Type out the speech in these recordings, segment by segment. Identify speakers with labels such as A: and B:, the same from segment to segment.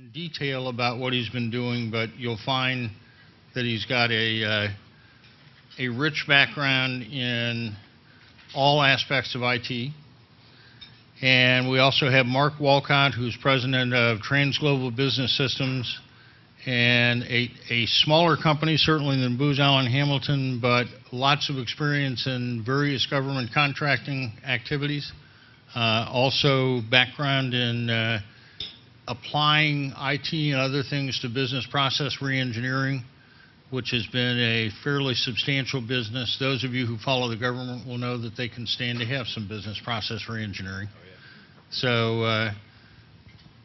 A: in detail about what he's been doing, but you'll find that he's got a rich background in all aspects of IT. And we also have Mark Walcott, who's president of Transglobal Business Systems, and a smaller company, certainly than Booz Allen Hamilton, but lots of experience in various government contracting activities. Also background in applying IT and other things to business process reengineering, which has been a fairly substantial business. Those of you who follow the government will know that they can stand to have some business process reengineering. So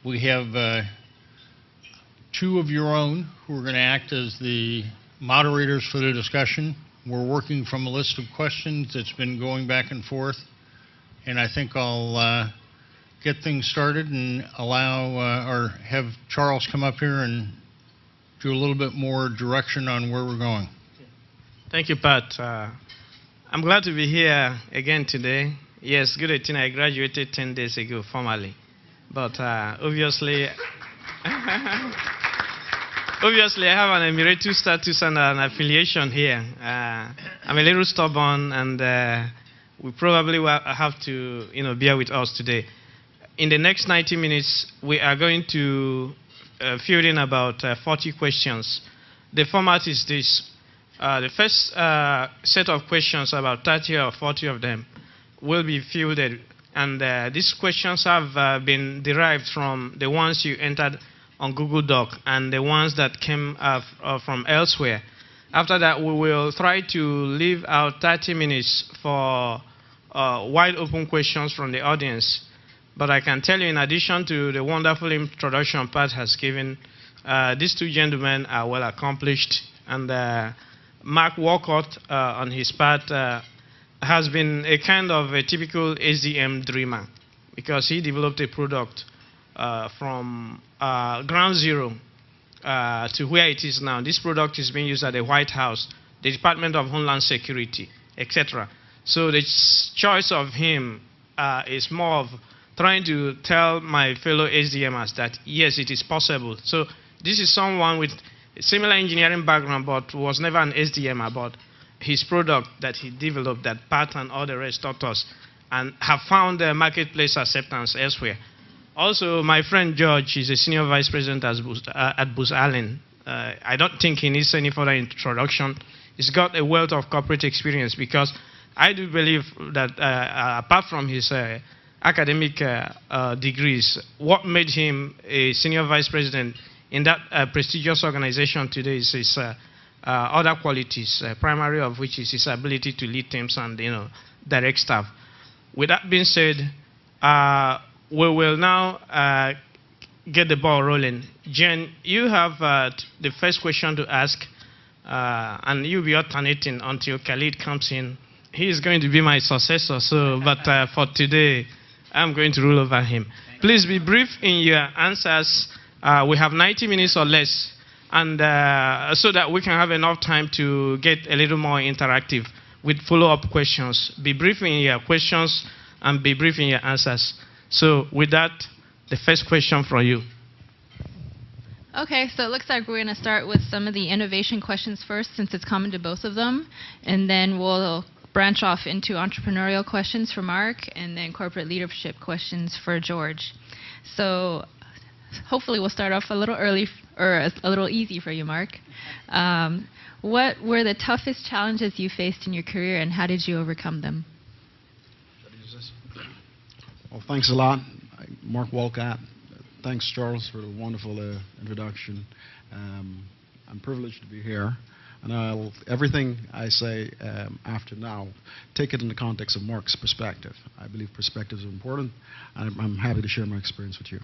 A: we have two of your own who are going to act as the moderators for the discussion. We're working from a list of questions that's been going back and forth, and I think I'll get things started and allow or have Charles come up here and do a little bit more direction on where we're going.
B: Thank you, Pat. I'm glad to be here again today. Yes, good 18. I graduated 10 days ago formally, but obviously, obviously I have an emeritus status and an affiliation here. I'm a little stubborn, and we probably will have to, bear with us today. In the next 90 minutes, we are going to field in about 40 questions. The format is this. The first set of questions, about 30 or 40 of them, will be fielded. And these questions have been derived from the ones you entered on Google Doc and the ones that came from elsewhere. After that, we will try to leave out 30 minutes for wide open questions from the audience. But I can tell you, in addition to the wonderful introduction Pat has given, these two gentlemen are well accomplished. And Mark Walcott, on his part, has been a kind of a typical SDM dreamer, because he developed a product from ground zero to where it is now. This product is being used at the White House, the Department of Homeland Security, etc. So the choice of him is more of trying to tell my fellow SDMers that, yes, it is possible. So this is someone with a similar engineering background, but was never an SDMer, but his product that he developed, that Pat and all the rest taught us, and have found marketplace acceptance elsewhere. Also, my friend George is a senior vice president at Booz Allen. I don't think he needs any further introduction. He's got a wealth of corporate experience, because I do believe that apart from his academic degrees, what made him a senior vice president in that prestigious organization today is his other qualities, primary of which is his ability to lead teams and direct staff. With that being said, we will now get the ball rolling. Jen, you have the first question to ask, and you'll be alternating until Khalid comes in. He is going to be my successor, so but for today, I'm going to rule over him. Please be brief in your answers. We have 90 minutes or less, and so that we can have enough time to get a little more interactive with follow-up questions. Be brief in your questions and be brief in your answers. So with that, the first question from you.
C: Okay, so it looks like we're going to start with some of the innovation questions first, since it's common to both of them, and then we'll branch off into entrepreneurial questions for Mark, and then corporate leadership questions for George. So hopefully we'll start off a little early, or a little easy for you, Mark. What were the toughest challenges you faced in your career, and how did you overcome them?
D: Well, thanks a lot, Mark Walcott. Thanks, Charles, for the wonderful introduction. I'm privileged to be here. And everything I say after now, take it in the context of Mark's perspective. I believe perspectives are important, and I'm happy to share my experience with you.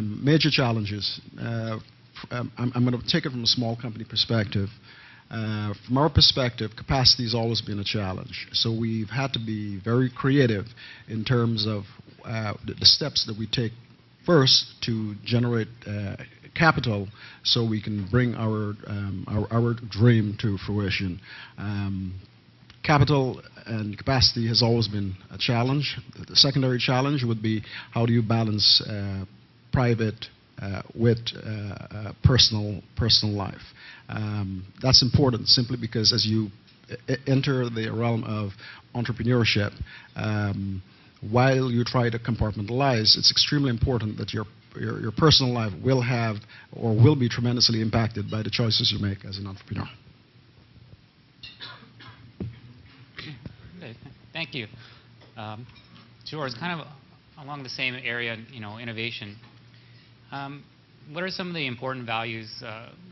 D: Major challenges. I'm going to take it from a small company perspective. From our perspective, capacity has always been a challenge. So we've had to be very creative in terms of the steps that we take first to generate capital so we can bring our dream to fruition. Capital and capacity has always been a challenge. The secondary challenge would be, how do you balance private with personal life. That's important simply because as you enter the realm of entrepreneurship, while you try to compartmentalize, it's extremely important that your personal life will have or will be tremendously impacted by the choices you make as an entrepreneur.
E: Okay, thank you. George, kind of along the same area, innovation. What are some of the important values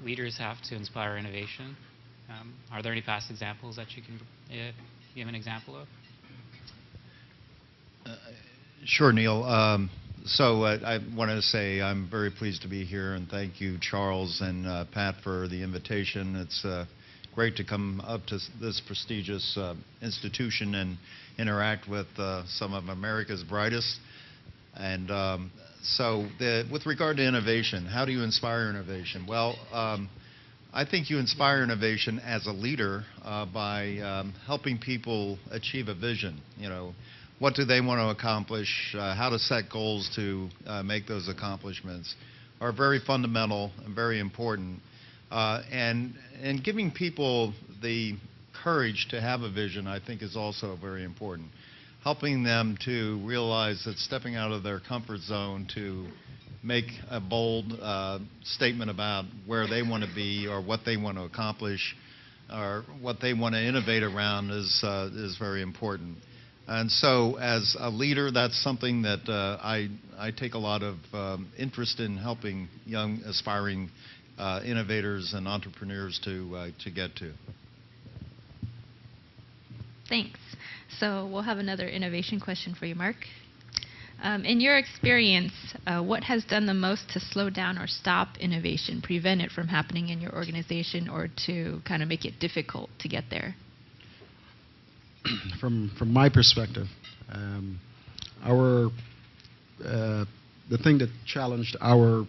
E: leaders have to inspire innovation? Are there any past examples that you can give an example of?
F: Sure, Neil. I want to say I'm very pleased to be here, and thank you, Charles and Pat, for the invitation. It's great to come up to this prestigious institution and interact with some of America's brightest. And with regard to innovation, how do you inspire innovation? Well, I think you inspire innovation as a leader by helping people achieve a vision. What do they want to accomplish? How to set goals to make those accomplishments are very fundamental and very important. And giving people the courage to have a vision, I think, is also very important. Helping them to realize that stepping out of their comfort zone to make a bold statement about where they want to be or what they want to accomplish or what they want to innovate around is very important. And so as a leader, that's something that I take a lot of interest in helping young, aspiring innovators and entrepreneurs to get to.
C: Thanks. So we'll have another innovation question for you, Mark. In your experience, what has done the most to slow down or stop innovation, prevent it from happening in your organization, or to kind of make it difficult to get there?
D: From my perspective, the thing that challenged our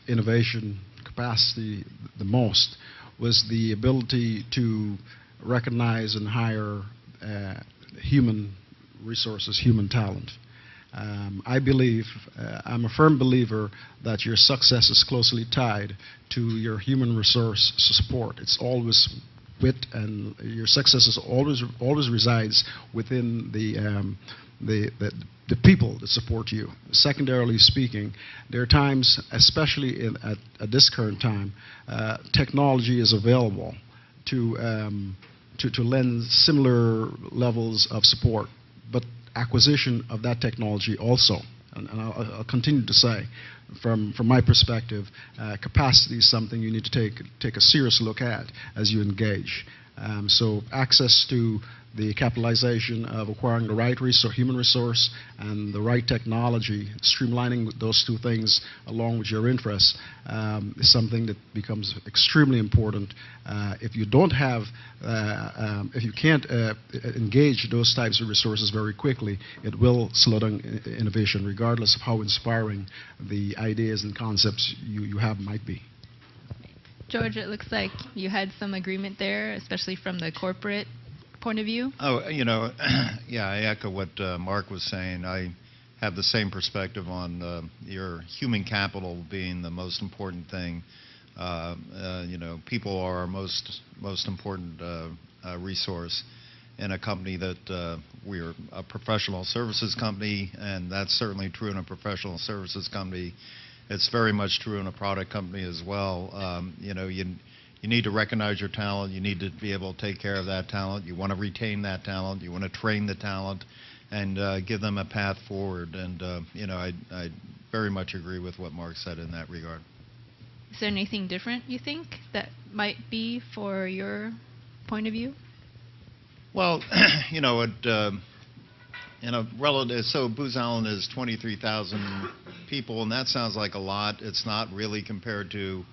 D: innovation capacity the most was the ability to recognize and hire human resources, human talent. I believe, I'm a firm believer that your success is closely tied to your human resource support. It's always and your success is always resides within the people that support you. Secondarily speaking, there are times, especially at this current time, technology is available to lend similar levels of support, but acquisition of that technology also. And I'll continue to say, from my perspective, capacity is something you need to take a serious look at as you engage. So access to the capitalization of acquiring the right human resource and the right technology, streamlining those two things along with your interests, is something that becomes extremely important. If you don't have, if you can't engage those types of resources very quickly, it will slow down innovation, regardless of how inspiring the ideas and concepts you have might be.
C: George, it looks like you had some agreement there, especially from the corporate point of view.
F: Oh, yeah, I echo what Mark was saying. I have the same perspective on your human capital being the most important thing. People are our most important resource in a company that we're a professional services company, and that's certainly true in a professional services company. It's very much true in a product company as well. You need to recognize your talent. You need to be able to take care of that talent. You want to retain that talent. You want to train the talent and give them a path forward. And, I very much agree with what Mark said in that regard.
C: Is there anything different, you think, that might be for your point of view?
F: Well, relative, so Booz Allen is 23,000 people, and that sounds like a lot. It's not really compared to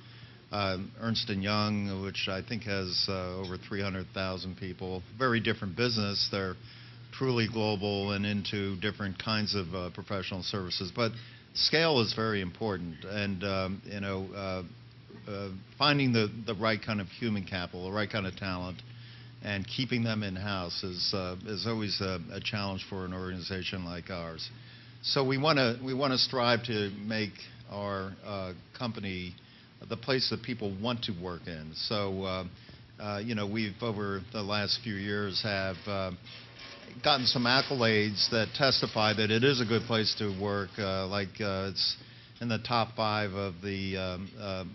F: Ernst & Young, which I think has over 300,000 people. Very different business. They're truly global and into different kinds of professional services. But scale is very important, and finding the right kind of human capital, the right kind of talent, and keeping them in-house is always a challenge for an organization like ours. So we want to strive to make our company the place that people want to work in. So, we've over the last few years have gotten some accolades that testify that it is a good place to work. It's in the top 5 of the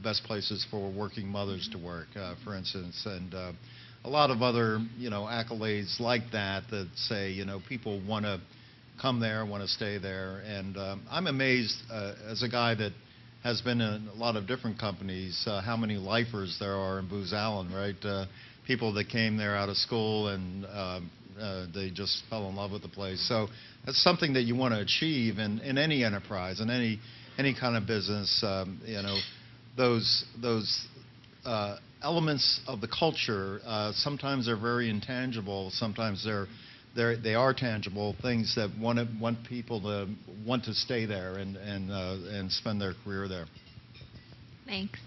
F: best places for working mothers to work, for instance, and a lot of other accolades like that that say people want to come there, want to stay there, and I'm amazed as a guy that has been in a lot of different companies how many lifers there are in Booz Allen, right? People that came there out of school and they just fell in love with the place. So that's something that you want to achieve in any enterprise, in any kind of business. Those elements of the culture, sometimes they're very intangible, sometimes they are tangible, things that want people to want to stay there and spend their career there.
C: Thanks.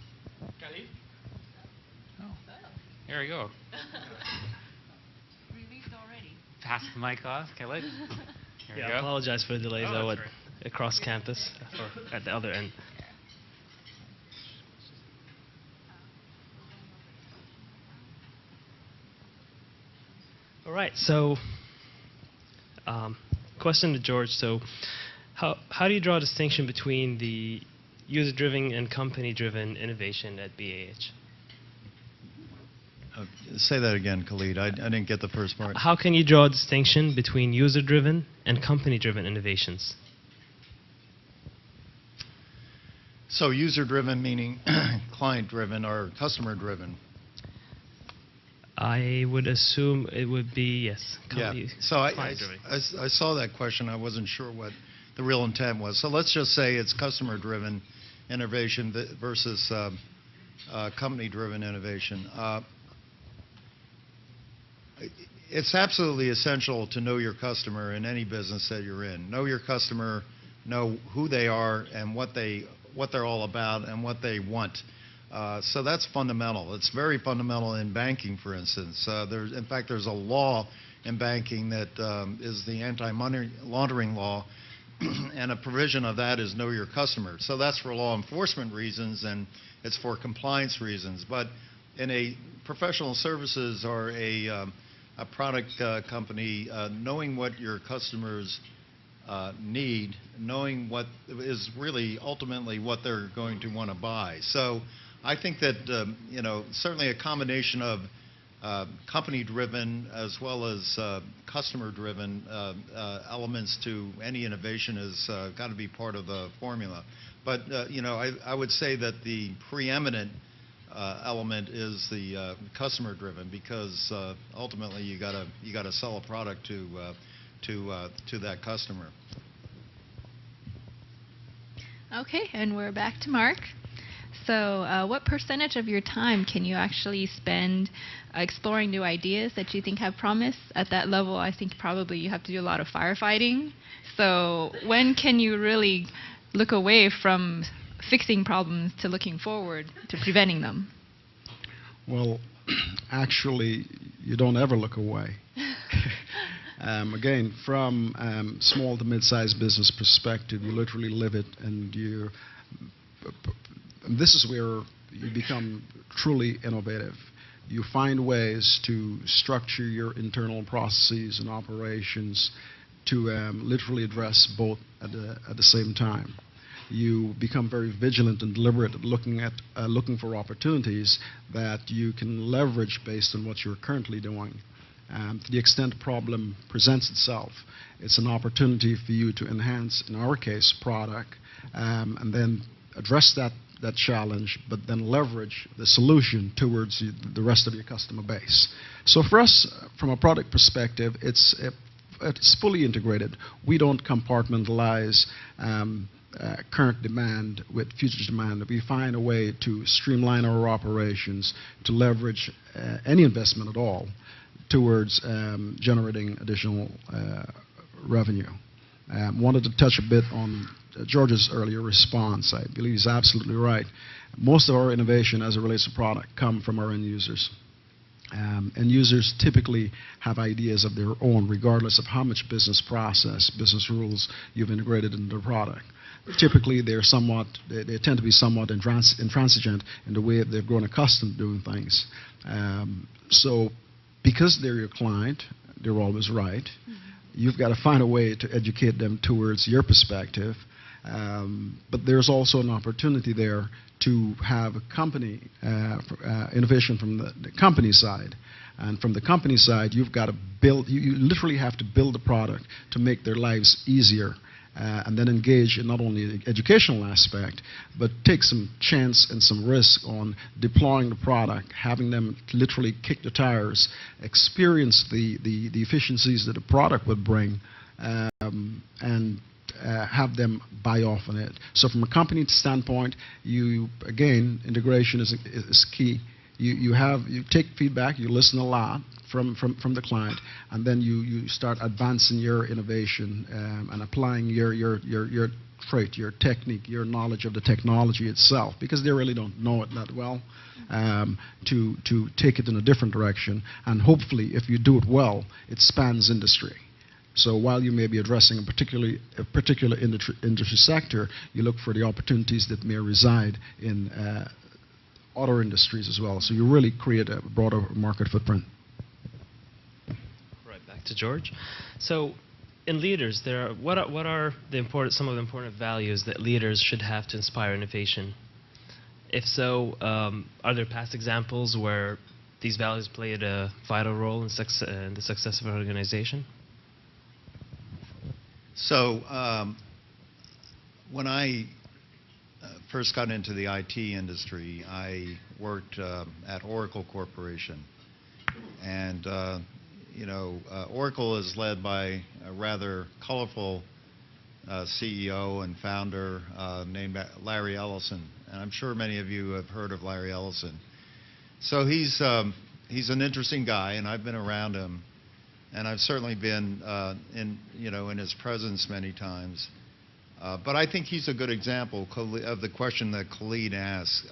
E: Oh, there we go.
C: Released already.
E: Pass the mic off, Khalid. Here we
G: Yeah, I
E: go.
G: apologize for the delays.
E: Oh,
G: I
E: that's
G: went
E: right.
G: across campus or at the other end. All right, so question to George. So how do you draw a distinction between the user-driven and company-driven innovation at BAH?
F: Say that again, Khalid. I didn't get the first part.
G: How can you draw a distinction between user-driven and company-driven innovations?
F: So user-driven meaning client-driven or customer-driven.
G: I would assume it would be, yes.
F: Yeah. So I saw that question. I wasn't sure what the real intent was. So let's just say it's customer-driven innovation versus company-driven innovation. It's absolutely essential to know your customer in any business that you're in. Know your customer, know who they are and what they're all about and what they want. So that's fundamental. It's very fundamental in banking, for instance. In fact, there's a law in banking that is the anti-money laundering law, and a provision of that is know your customer. So that's for law enforcement reasons and it's for compliance reasons. But in a professional services or a product company, knowing what your customers need, knowing what is really ultimately what they're going to want to buy. So I think that certainly a combination of company-driven as well as customer-driven elements to any innovation has got to be part of the formula. But I would say that the preeminent element is the customer-driven, because ultimately you got to sell a product to that customer.
C: Okay, and we're back to Mark. So what percentage of your time can you actually spend exploring new ideas that you think have promise? At that level, I think probably you have to do a lot of firefighting. So when can you really look away from fixing problems to looking forward to preventing them?
D: Well, actually, you don't ever look away. Again, from small to mid-sized business perspective, you literally live it, and this is where you become truly innovative. You find ways to structure your internal processes and operations to literally address both at the same time. You become very vigilant and deliberate at looking for opportunities that you can leverage based on what you're currently doing. To the extent a problem presents itself, it's an opportunity for you to enhance, in our case, product, and then address that challenge, but then leverage the solution towards the rest of your customer base. So for us, from a product perspective, it's fully integrated. We don't compartmentalize current demand with future demand. We find a way to streamline our operations, to leverage any investment at all towards generating additional revenue. Wanted to touch a bit on George's earlier response. I believe he's absolutely right. Most of our innovation as it relates to product come from our end users. And users typically have ideas of their own, regardless of how much business process, business rules you've integrated into the product. Typically, they tend to be somewhat intransigent in the way that they've grown accustomed to doing things. So because they're your client, they're always right. Mm-hmm. You've got to find a way to educate them towards your perspective. But there's also an opportunity there to have a company, innovation from the company side. And from the company side, you've got to build, you literally have to build a product to make their lives easier. And then engage in not only the educational aspect, but take some chance and some risk on deploying the product, having them literally kick the tires, experience the efficiencies that the product would bring, and have them buy off on it. So from a company standpoint, again, integration is key. You take feedback, you listen a lot from the client, and then you start advancing your innovation and applying your trait, your technique, your knowledge of the technology itself, because they really don't know it that well, to take it in a different direction. And hopefully, if you do it well, it spans industry. So while you may be addressing a particular industry sector, you look for the opportunities that may reside in other industries as well. So you really create a broader market footprint.
G: Right, back to George. So in leaders, what are some of the important values that leaders should have to inspire innovation? If so, are there past examples where these values played a vital role in the success of an organization?
F: So when I first got into the IT industry, I worked at Oracle Corporation. And, Oracle is led by a rather colorful CEO and founder named Larry Ellison. And I'm sure many of you have heard of Larry Ellison. So he's an interesting guy, and I've been around him. And I've certainly been in his presence many times. But I think he's a good example of the question that Khalid asked,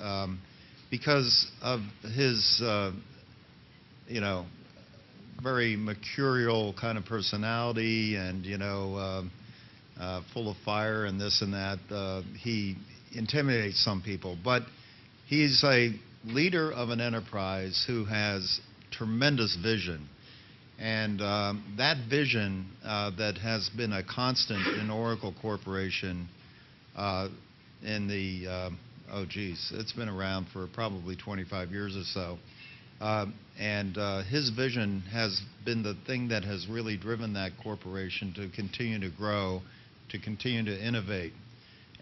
F: because of his, very mercurial kind of personality and, full of fire and this and that. He intimidates some people. But he's a leader of an enterprise who has tremendous vision. And that vision that has been a constant in Oracle Corporation in the, it's been around for probably 25 years or so. And his vision has been the thing that has really driven that corporation to continue to grow, to continue to innovate.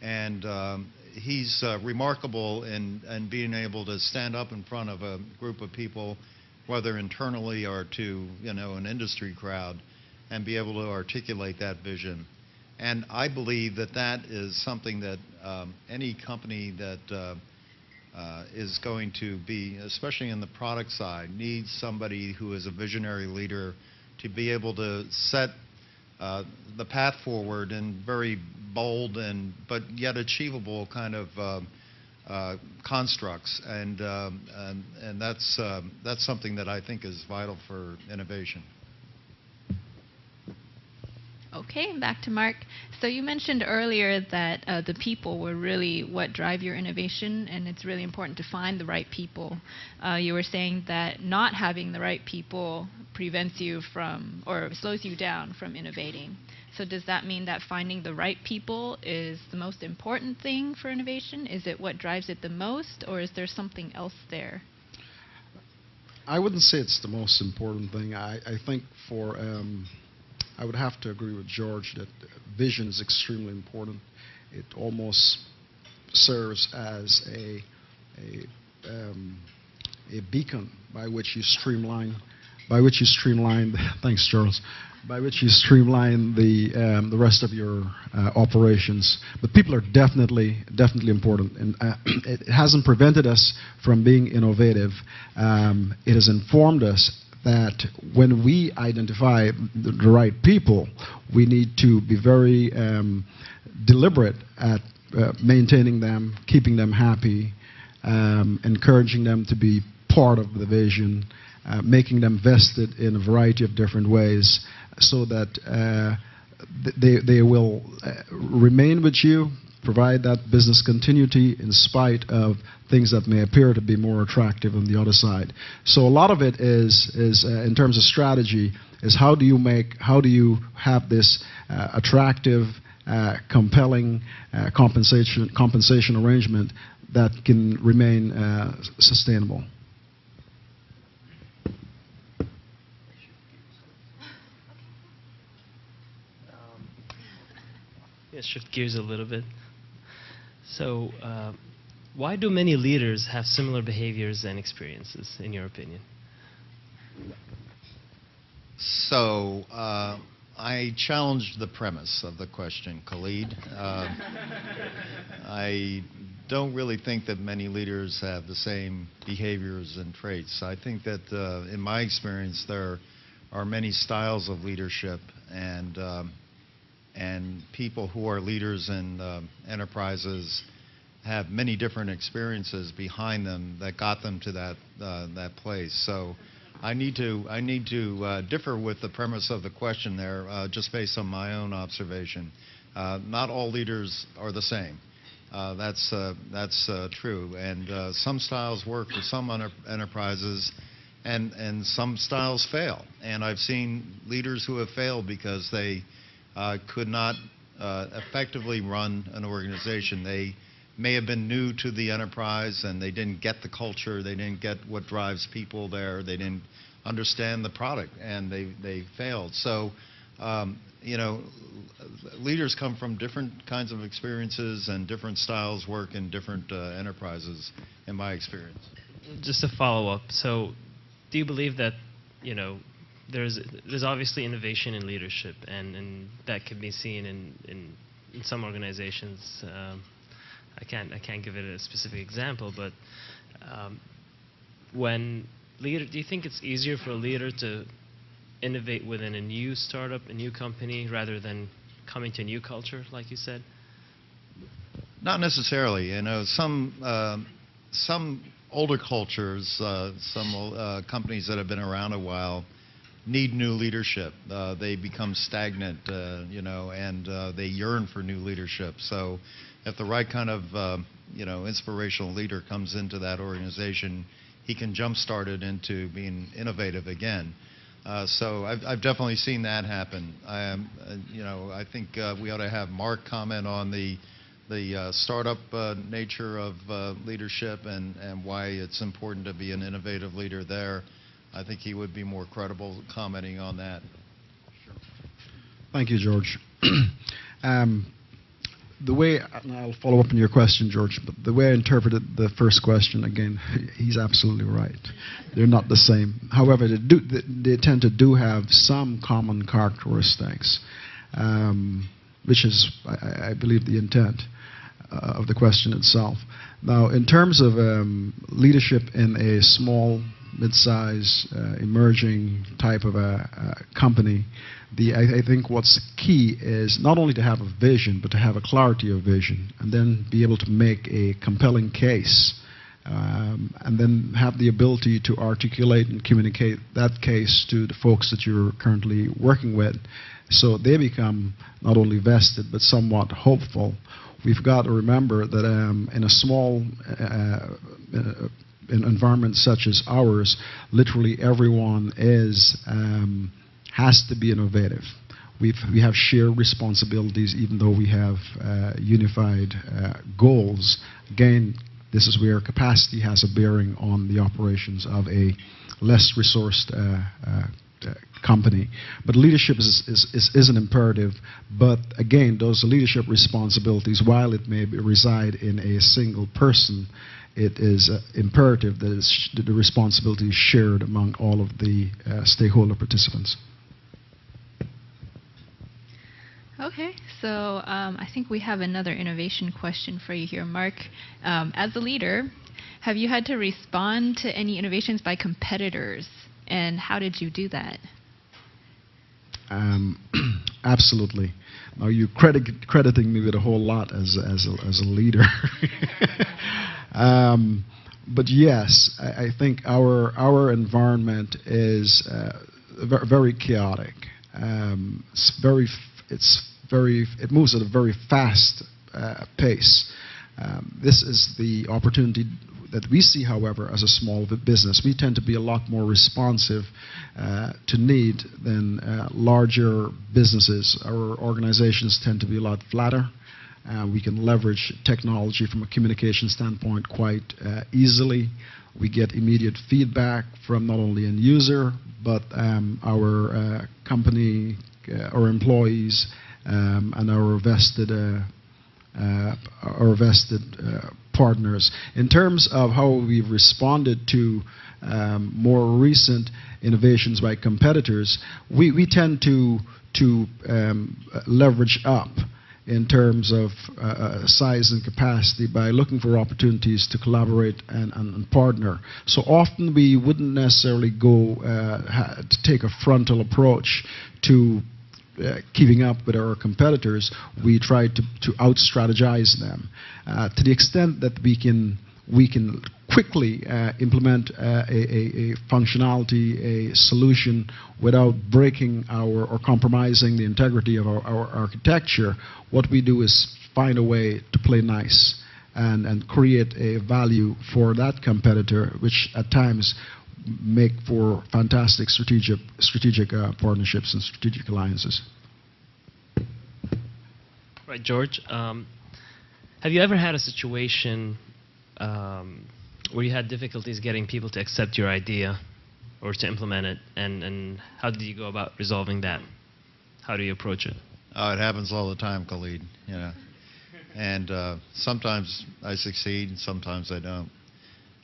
F: And he's remarkable in being able to stand up in front of a group of people, whether internally or to an industry crowd, and be able to articulate that vision. And I believe that is something that any company that is going to be, especially in the product side, needs somebody who is a visionary leader to be able to set the path forward in very bold but yet achievable kind of constructs, and that's something that I think is vital for innovation.
C: Okay, back to Mark. So you mentioned earlier that the people were really what drive your innovation, and it's really important to find the right people. You were saying that not having the right people prevents you from, or slows you down from innovating. So does that mean that finding the right people is the most important thing for innovation? Is it what drives it the most, or is there something else there?
D: I wouldn't say it's the most important thing. I think I would have to agree with George that vision is extremely important. It almost serves as a beacon by which you streamline. Thanks, Charles. By which you streamline the rest of your operations. But people are definitely important, and it hasn't prevented us from being innovative. It has informed us that when we identify the right people, we need to be very deliberate at maintaining them, keeping them happy, encouraging them to be part of the vision, making them vested in a variety of different ways so that they will remain with you, provide that business continuity in spite of things that may appear to be more attractive on the other side. So a lot of it is in terms of strategy, is how do you have this attractive, compelling compensation arrangement that can remain sustainable.
G: Let's shift gears a little bit. So, why do many leaders have similar behaviors and experiences, in your opinion?
F: So, I challenge the premise of the question, Khalid. I don't really think that many leaders have the same behaviors and traits. I think that, in my experience, there are many styles of leadership, and people who are leaders in enterprises have many different experiences behind them that got them to that place. So I need to differ with the premise of the question there, just based on my own observation. Not all leaders are the same. That's true. And some styles work for some enterprises, and some styles fail. And I've seen leaders who have failed because they could not effectively run an organization. They may have been new to the enterprise, and they didn't get the culture, they didn't get what drives people there, they didn't understand the product, and they failed. So, leaders come from different kinds of experiences, and different styles work in different enterprises, in my experience.
G: Just a follow-up. So, do you believe that, there's obviously innovation in leadership, and that can be seen in some organizations. I can't give it a specific example, but do you think it's easier for a leader to innovate within a new startup, a new company, rather than coming to a new culture, like you said?
F: Not necessarily. Some older cultures, some companies that have been around a while, need new leadership. They become stagnant, and they yearn for new leadership. So if the right kind of inspirational leader comes into that organization, he can jumpstart it into being innovative again. So I've definitely seen that happen. I think we ought to have Mark comment on the startup nature of leadership, and why it's important to be an innovative leader there. I think he would be more credible commenting on that.
D: Sure. Thank you, George. The way, and I'll follow up on your question, George, but the way I interpreted the first question, again, he's absolutely right. They're not the same. However, they tend to have some common characteristics, which is, I believe, the intent of the question itself. Now, in terms of leadership in a small, mid-size, emerging type of a company, I think what's key is not only to have a vision, but to have a clarity of vision, and then be able to make a compelling case, and then have the ability to articulate and communicate that case to the folks that you're currently working with, so they become not only vested, but somewhat hopeful. We've got to remember that in a small environment such as ours, literally everyone has to be innovative. We have shared responsibilities, even though we have unified goals. Again, this is where capacity has a bearing on the operations of a less resourced company. But leadership is an imperative. But again, those leadership responsibilities, while it may reside in a single person, it is imperative that the responsibility is shared among all of the stakeholder participants.
C: Okay, so I think we have another innovation question for you here, Mark. As a leader, have you had to respond to any innovations by competitors, and how did you do that?
D: Absolutely. Now, you're crediting me with a whole lot as a leader. but yes, I think our environment is very chaotic. It moves at a very fast pace. This is the opportunity that we see, however, as a small business. We tend to be a lot more responsive to need than larger businesses. Our organizations tend to be a lot flatter. We can leverage technology from a communication standpoint quite easily. We get immediate feedback from not only end user, but our company, our employees, and our vested partners. In terms of how we've responded to more recent innovations by competitors, we tend to leverage up in terms of size and capacity by looking for opportunities to collaborate and partner. So often we wouldn't necessarily go to take a frontal approach to keeping up with our competitors. We try to out-strategize them to the extent that we can quickly implement a functionality, a solution without breaking or compromising the integrity of our architecture. What we do is find a way to play nice and create a value for that competitor, which at times make for fantastic strategic partnerships and strategic alliances.
G: Right, George. Have you ever had a situation where you had difficulties getting people to accept your idea or to implement it, and how did you go about resolving that? How do you approach it?
F: Oh, it happens all the time, Khalid. And sometimes I succeed, and sometimes I don't.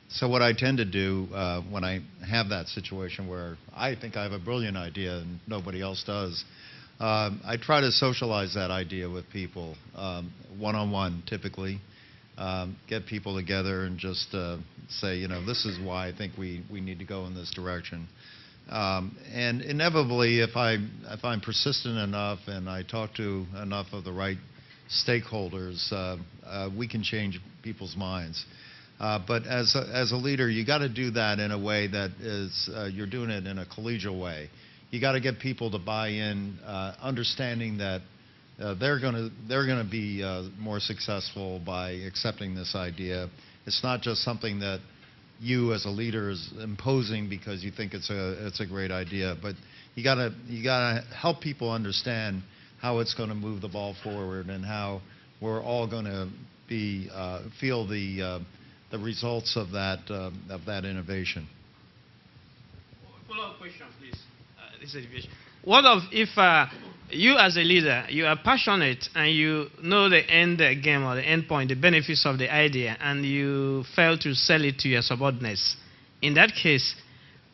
F: So what I tend to do when I have that situation where I think I have a brilliant idea and nobody else does, I try to socialize that idea with people, one-on-one typically. Get people together and just say, this is why I think we need to go in this direction. And inevitably, if I'm persistent enough and I talk to enough of the right stakeholders, we can change people's minds. But as a leader, you got to do that in a way that is you're doing it in a collegial way. You got to get people to buy in, understanding that they're going to be more successful by accepting this idea. It's not just something that you as a leader is imposing because you think it's a great idea, but you got to help people understand how it's going to move the ball forward and how we're all going to be feel the results of that innovation.
B: Follow-up question, please. What if you as a leader, you are passionate and you know the end game or the end point, the benefits of the idea, and you fail to sell it to your subordinates? In that case,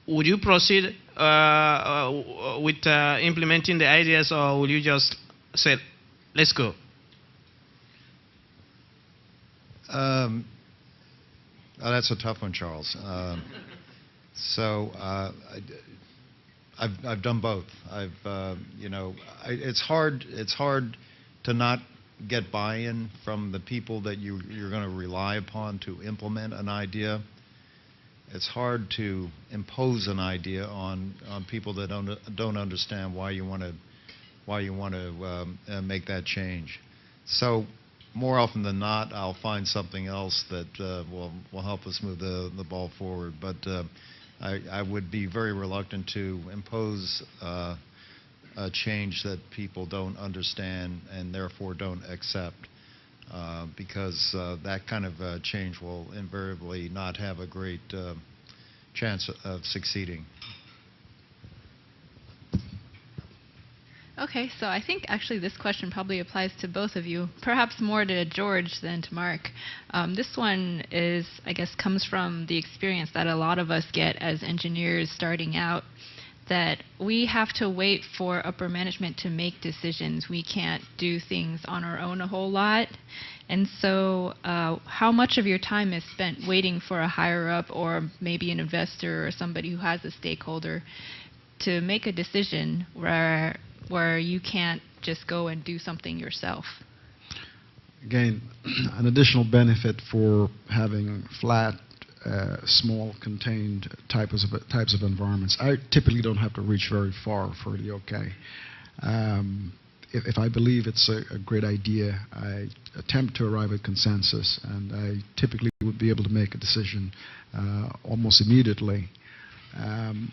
B: would you proceed with implementing the ideas, or will you just say, let's go?
F: That's a tough one, Charles. I've done both. It's hard to not get buy-in from the people that you're going to rely upon to implement an idea. It's hard to impose an idea on people that don't understand why you want to make that change. So more often than not, I'll find something else that will help us move the ball forward. But I would be very reluctant to impose a change that people don't understand and therefore don't accept, because that kind of change will invariably not have a great chance of succeeding.
C: Okay, so I think actually this question probably applies to both of you, perhaps more to George than to Mark. This one comes from the experience that a lot of us get as engineers starting out, that we have to wait for upper management to make decisions. We can't do things on our own a whole lot. And so how much of your time is spent waiting for a higher up or maybe an investor or somebody who has a stakeholder to make a decision where you can't just go and do something yourself?
D: Again, an additional benefit for having flat small, contained types of environments. I typically don't have to reach very far for the okay. If I believe it's a great idea, I attempt to arrive at consensus, and I typically would be able to make a decision almost immediately,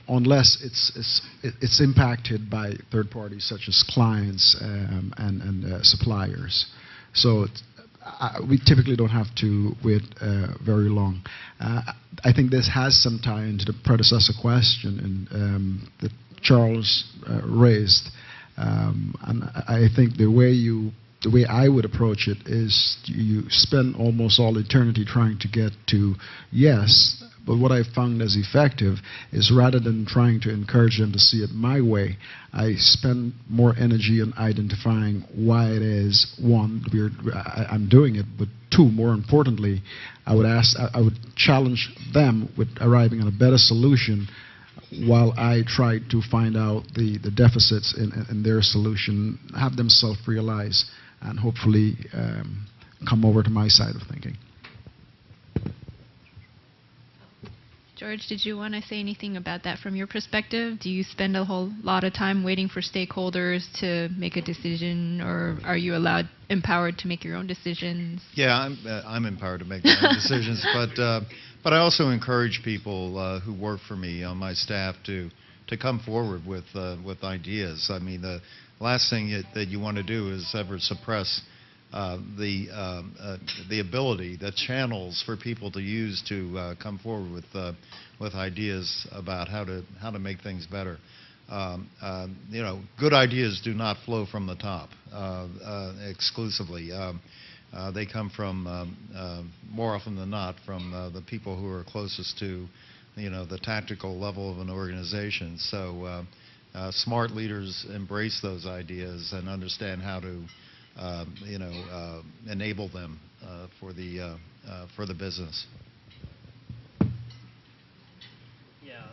D: unless it's impacted by third parties such as clients and suppliers. So we typically don't have to wait very long. I think this has some tie into the predecessor question that Charles raised. And I think the way I would approach it is you spend almost all eternity trying to get to yes, but what I found as effective is rather than trying to encourage them to see it my way, I spend more energy on identifying why it is, one, I'm doing it, but two, more importantly, I would challenge them with arriving at a better solution while I try to find out the deficits in their solution, have them self-realize, and hopefully come over to my side of thinking.
C: George, did you want to say anything about that from your perspective? Do you spend a whole lot of time waiting for stakeholders to make a decision, or are you empowered to make your own decisions?
F: Yeah, I'm empowered to make my own decisions, but I also encourage people who work for me on my staff to come forward with ideas. I mean, the last thing that you want to do is ever suppress the ability, the channels for people to use to come forward with ideas about how to make things better. Good ideas do not flow from the top exclusively. They come from more often than not from the people who are closest to the tactical level of an organization. So smart leaders embrace those ideas and understand how to enable them for the business.
G: Yeah.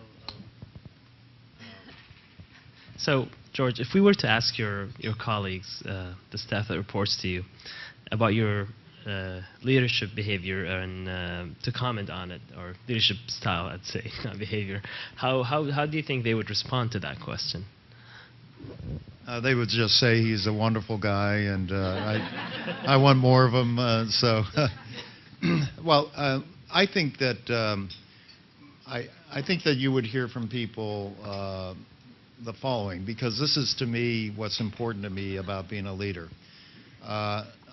G: So, George, if we were to ask your colleagues, the staff that reports to you, about your leadership behavior and to comment on it, or leadership style, I'd say, not behavior, how do you think they would respond to that question?
F: They would just say he's a wonderful guy, and I want more of him. Well, I think that I think that you would hear from people the following, because this is to me what's important to me about being a leader.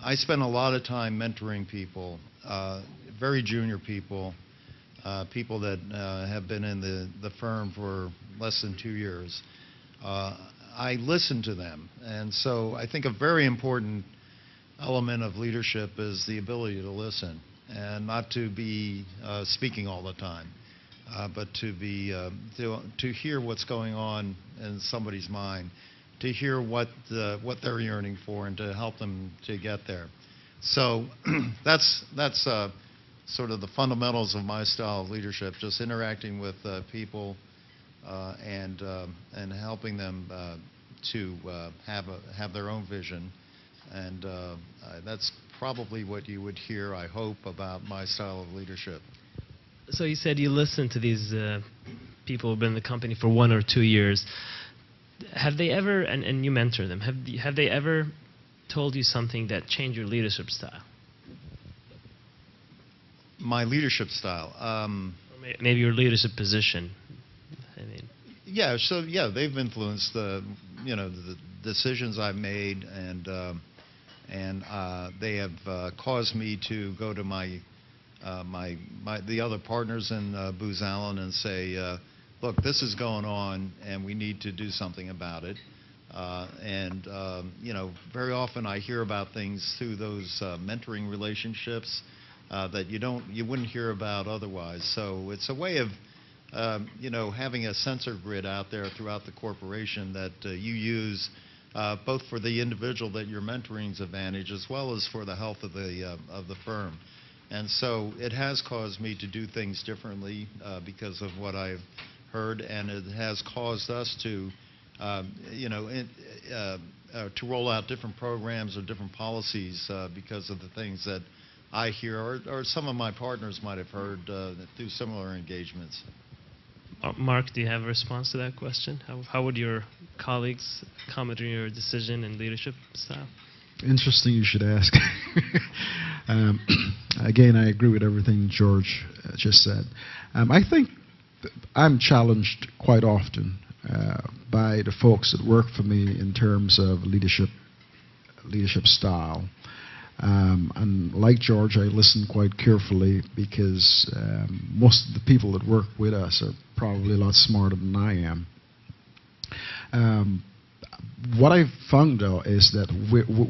F: I spend a lot of time mentoring people, very junior people, people that have been in the firm for less than 2 years. I listen to them, and so I think a very important element of leadership is the ability to listen, and not to be speaking all the time, but to be to hear what's going on in somebody's mind, to hear what they're yearning for, and to help them to get there. So that's sort of the fundamentals of my style of leadership: just interacting with people. And helping them to have their own vision, and that's probably what you would hear, I hope, about my style of leadership.
G: So you said you listen to these people who've been in the company for 1 or 2 years. Have they ever, and you mentor them, have they ever told you something that changed your leadership style?
F: My leadership style?
G: Or maybe your leadership position. I mean.
F: Yeah, so they've influenced the decisions I've made, and they have caused me to go to the other partners in Booz Allen and say, look, this is going on, and we need to do something about it. Very often I hear about things through those mentoring relationships that you wouldn't hear about otherwise. So it's a way of having a sensor grid out there throughout the corporation that you use both for the individual that you're mentoring's advantage, as well as for the health of the firm. And so it has caused me to do things differently because of what I've heard, and it has caused us to roll out different programs or different policies because of the things that I hear, or some of my partners might have heard through similar engagements.
G: Mark, do you have a response to that question? How would your colleagues comment on your decision and leadership style?
D: Interesting you should ask. Again, I agree with everything George just said. I think I'm challenged quite often by the folks that work for me in terms of leadership style. And like George, I listen quite carefully because most of the people that work with us are probably a lot smarter than I am. What I've found, though, is that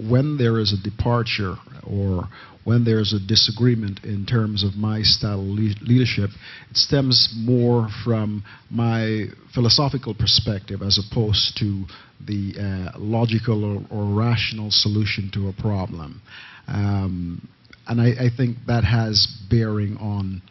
D: when there is a departure or when there's a disagreement in terms of my style of leadership, it stems more from my philosophical perspective as opposed to the logical or rational solution to a problem. And I think that has bearing on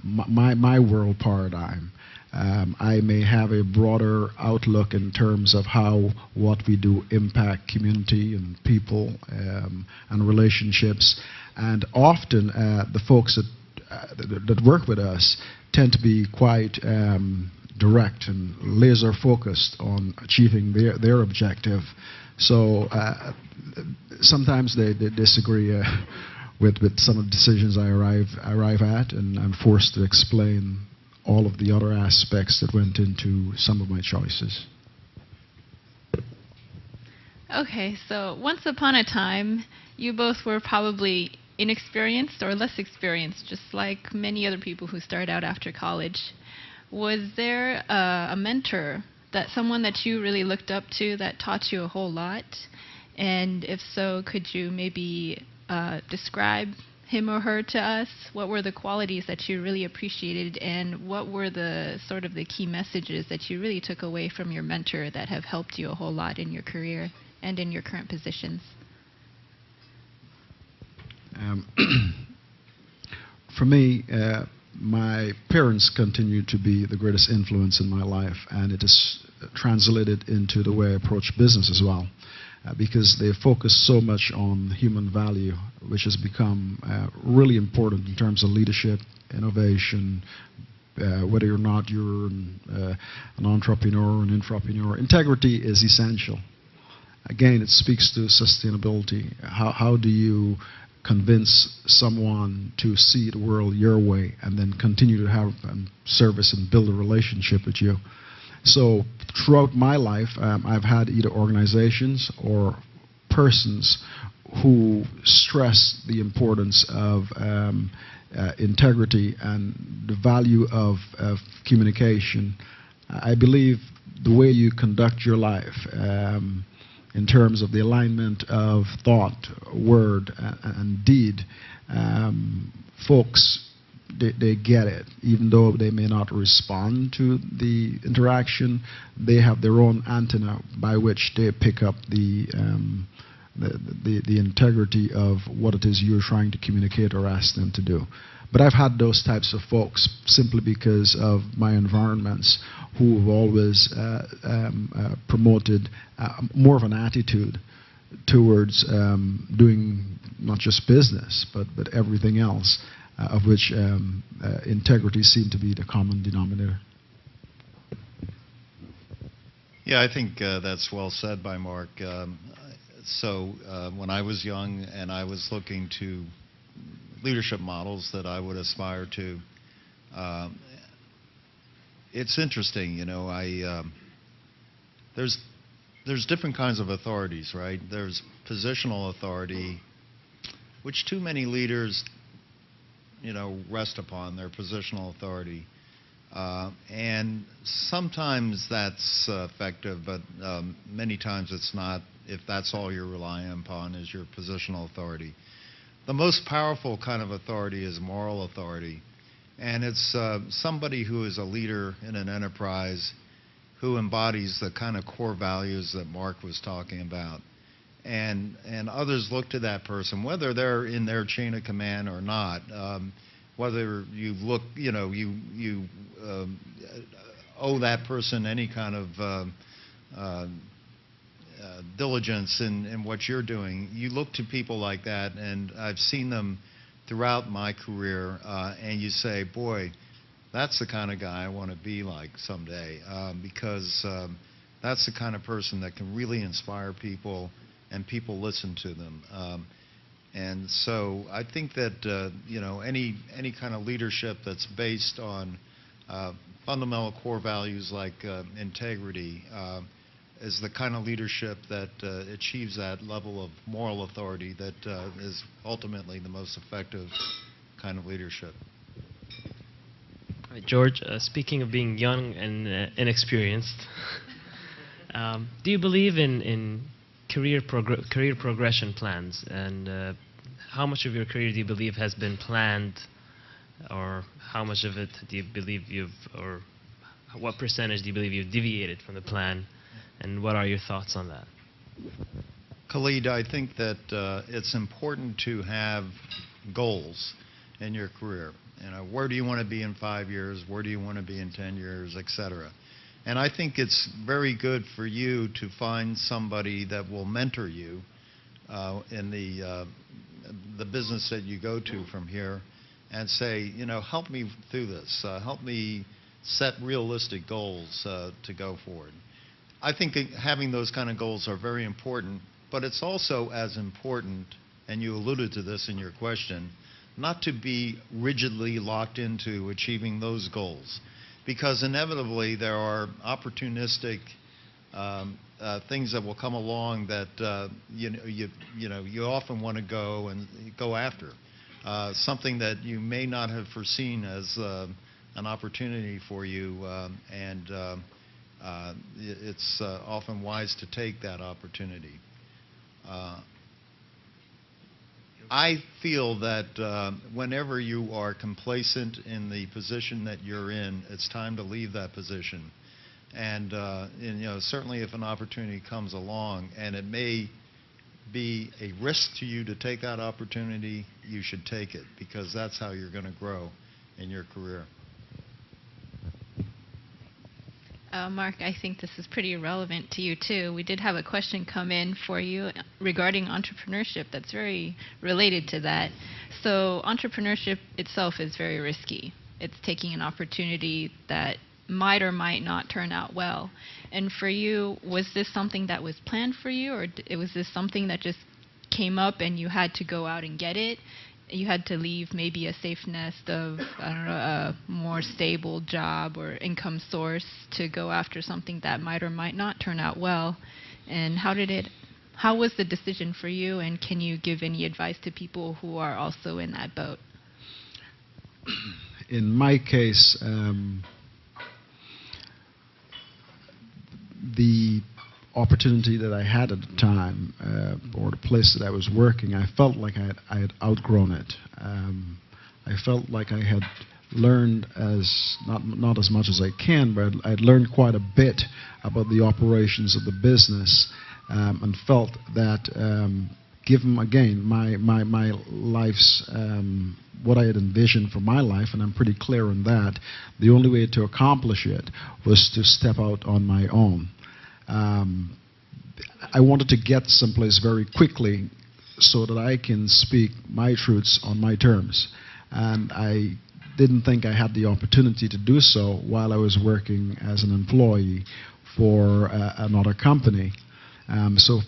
D: my world paradigm. I may have a broader outlook in terms of how what we do impact community and people and relationships. And often the folks that work with us tend to be quite direct and laser focused on achieving their objective. So sometimes they disagree with some of the decisions I arrive at, and I'm forced to explain all of the other aspects that went into some of my choices.
C: Okay, so once upon a time, you both were probably inexperienced or less experienced, just like many other people who start out after college. Was there a mentor, someone that you really looked up to that taught you a whole lot? And if so, could you maybe describe him or her to us? What were the qualities that you really appreciated, and what were the sort of the key messages that you really took away from your mentor that have helped you a whole lot in your career and in your current positions?
D: For me, my parents continue to be the greatest influence in my life, and it is translated into the way I approach business as well. Because they focus so much on human value, which has become really important in terms of leadership, innovation, whether or not you're an entrepreneur or an intrapreneur. Integrity is essential. Again, it speaks to sustainability. How do you convince someone to see the world your way and then continue to have service and build a relationship with you? So throughout my life, I've had either organizations or persons who stress the importance of integrity and the value of communication. I believe the way you conduct your life in terms of the alignment of thought, word, and deed, folks, they get it. Even though they may not respond to the interaction, they have their own antenna by which they pick up the integrity of what it is you're trying to communicate or ask them to do. But I've had those types of folks simply because of my environments who have always promoted more of an attitude towards doing not just business, but everything else, of which integrity seemed to be the common denominator.
F: Yeah, I think that's well said by Mark. So when I was young and I was looking to leadership models that I would aspire to, it's interesting, you know, there's different kinds of authorities, right? There's positional authority, which too many leaders, you know, rest upon their positional authority. And sometimes that's effective, but many times it's not, if that's all you're relying upon is your positional authority. The most powerful kind of authority is moral authority. And it's somebody who is a leader in an enterprise who embodies the kind of core values that Mark was talking about. And others look to that person, whether they're in their chain of command or not, whether you look, you know, you owe that person any kind of diligence in what you're doing. You look to people like that, and I've seen them throughout my career, and you say, boy, that's the kind of guy I want to be like someday, because that's the kind of person that can really inspire people, and people listen to them. And so I think that any kind of leadership that's based on fundamental core values like integrity is the kind of leadership that achieves that level of moral authority that is ultimately the most effective kind of leadership.
G: All right, George, speaking of being young and inexperienced, do you believe in career progression plans, and how much of your career do you believe has been planned, or how much of it do you believe or what percentage do you believe you've deviated from the plan, and what are your thoughts on that?
F: Khalid, I think that it's important to have goals in your career. Where do you want to be in 5 years? Where do you want to be in 10 years, et cetera? And I think it's very good for you to find somebody that will mentor you in the business that you go to from here, and say, help me through this. Help me set realistic goals to go forward. I think having those kind of goals are very important, but it's also as important, and you alluded to this in your question, not to be rigidly locked into achieving those goals, because inevitably there are opportunistic things that will come along that you often want to go after, something that you may not have foreseen as an opportunity for you, and it's often wise to take that opportunity. I feel that whenever you are complacent in the position that you're in, it's time to leave that position. And certainly if an opportunity comes along and it may be a risk to you to take that opportunity, you should take it, because that's how you're going to grow in your career.
C: Mark, I think this is pretty relevant to you too. We did have a question come in for you regarding entrepreneurship that's very related to that. So entrepreneurship itself is very risky. It's taking an opportunity that might or might not turn out well. And for you, was this something that was planned for you, or was this something that just came up and you had to go out and get it? You had to leave maybe a safe nest of, I don't know, a more stable job or income source to go after something that might or might not turn out well. And how was the decision for you, and can you give any advice to people who are also in that boat?
D: In my case, the opportunity that I had at the time, or the place that I was working, I felt like I had outgrown it. I felt like I had learned not as much as I can, but I had learned quite a bit about the operations of the business, and felt that given, again, my life's, what I had envisioned for my life, and I'm pretty clear on that, the only way to accomplish it was to step out on my own. I wanted to get someplace very quickly so that I can speak my truths on my terms. And I didn't think I had the opportunity to do so while I was working as an employee for another company. So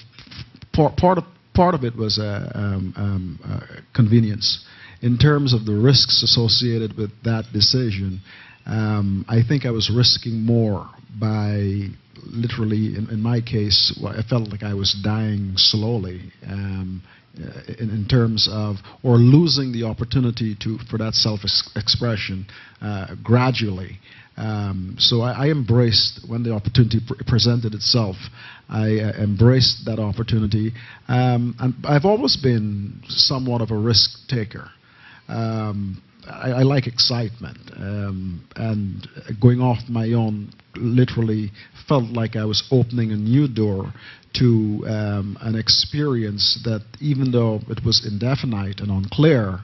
D: part of it was convenience. In terms of the risks associated with that decision, I think I was risking more by literally, in my case, I felt like I was dying slowly in terms of, or losing the opportunity for that self-expression gradually. So I embraced, when the opportunity presented itself, I embraced that opportunity. And I've always been somewhat of a risk taker. I like excitement, and going off my own literally felt like I was opening a new door to an experience that, even though it was indefinite and unclear,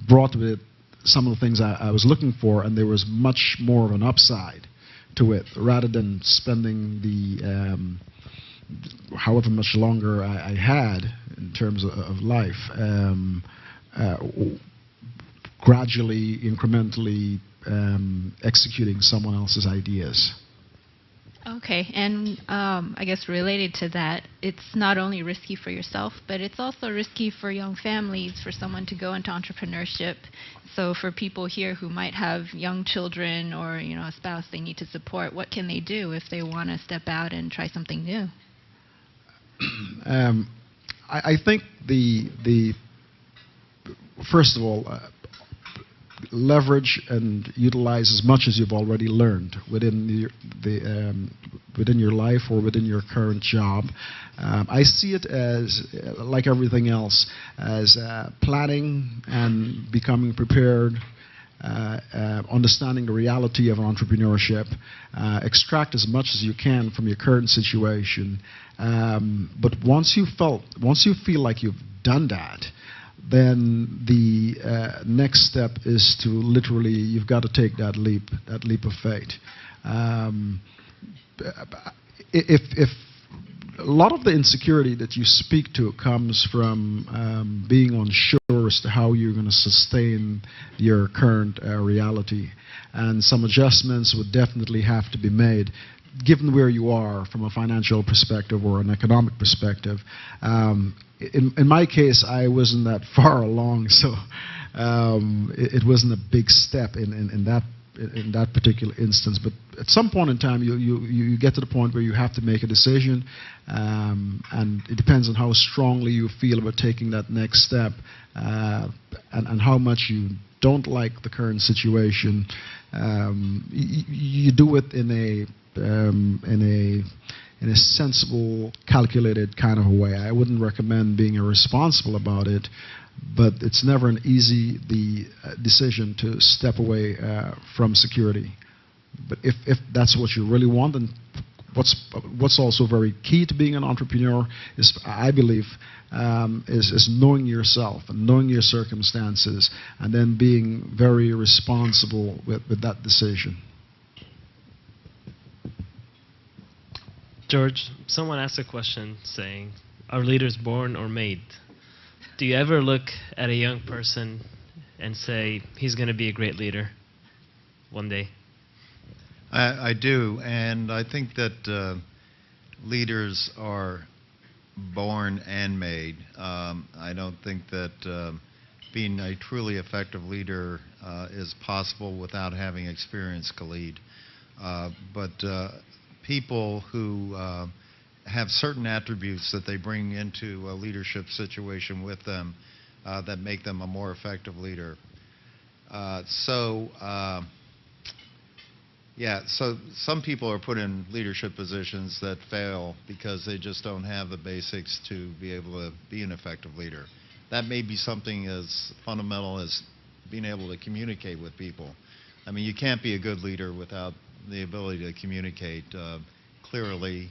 D: brought with it some of the things I was looking for, and there was much more of an upside to it, rather than spending the however much longer I had in terms of life gradually, incrementally executing someone else's ideas.
C: Okay, and I guess related to that, it's not only risky for yourself, but it's also risky for young families for someone to go into entrepreneurship. So for people here who might have young children or a spouse they need to support, what can they do if they want to step out and try something new?
D: I think the first of all, leverage and utilize as much as you've already learned within within your life or within your current job. I see it as, like everything else, as planning and becoming prepared, understanding the reality of entrepreneurship, extract as much as you can from your current situation. But once you feel like you've done that, then the next step is to literally, you've got to take that leap of faith. If a lot of the insecurity that you speak to comes from being unsure as to how you're going to sustain your current reality, and some adjustments would definitely have to be made given where you are from a financial perspective or an economic perspective. In my case, I wasn't that far along, so it wasn't a big step in that particular instance. But at some point in time, you get to the point where you have to make a decision, and it depends on how strongly you feel about taking that next step, and how much you don't like the current situation. You do it in a sensible, calculated kind of a way. I wouldn't recommend being irresponsible about it, but it's never an easy decision to step away from security. But if that's what you really want, and what's also very key to being an entrepreneur is, I believe, is knowing yourself and knowing your circumstances, and then being very responsible with that decision.
G: George, someone asked a question saying, are leaders born or made? Do you ever look at a young person and say, he's going to be a great leader one day?
F: I do, and I think that leaders are born and made. I don't think that being a truly effective leader is possible without having experienced to lead. But people who have certain attributes that they bring into a leadership situation with them that make them a more effective leader. So some people are put in leadership positions that fail because they just don't have the basics to be able to be an effective leader. That may be something as fundamental as being able to communicate with people. I mean, you can't be a good leader without the ability to communicate clearly,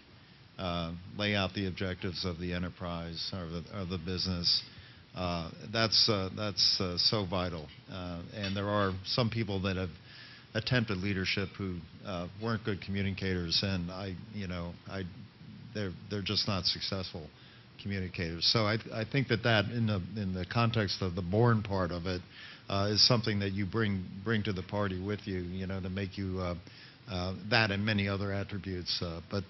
F: lay out the objectives of the enterprise or the business. That's so vital. And there are some people that have attempted leadership who weren't good communicators, and they're just not successful communicators. So I think that in the context of the born part of it is something that you bring to the party with you, to make you that and many other attributes. But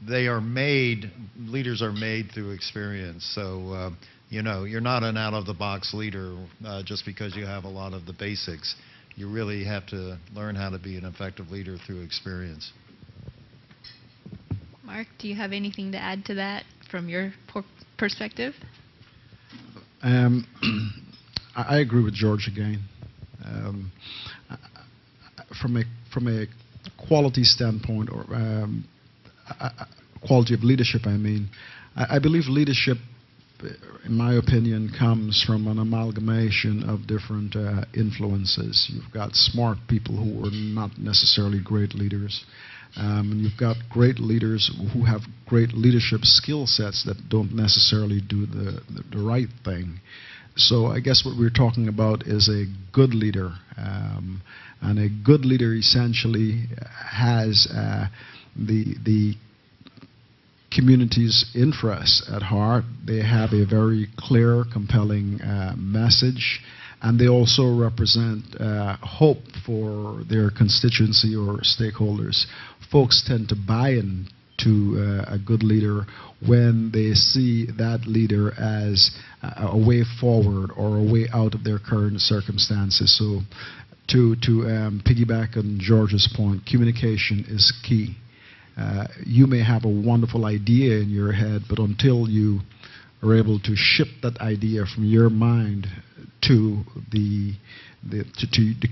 F: they are made. Leaders are made through experience. So you're not an out-of-the-box leader just because you have a lot of the basics. You really have to learn how to be an effective leader through experience.
C: Mark, do you have anything to add to that from your perspective?
D: I agree with George again. From a quality standpoint, or quality of leadership, I mean, I believe leadership, in my opinion, comes from an amalgamation of different influences. You've got smart people who are not necessarily great leaders. And you've got great leaders who have great leadership skill sets that don't necessarily do the right thing. So I guess what we're talking about is a good leader. And a good leader essentially has the community's interests at heart. They have a very clear, compelling message, and they also represent hope for their constituency or stakeholders. Folks tend to buy in to a good leader when they see that leader as a way forward or a way out of their current circumstances. So to piggyback on George's point, communication is key. You may have a wonderful idea in your head, but until you are able to ship that idea from your mind to the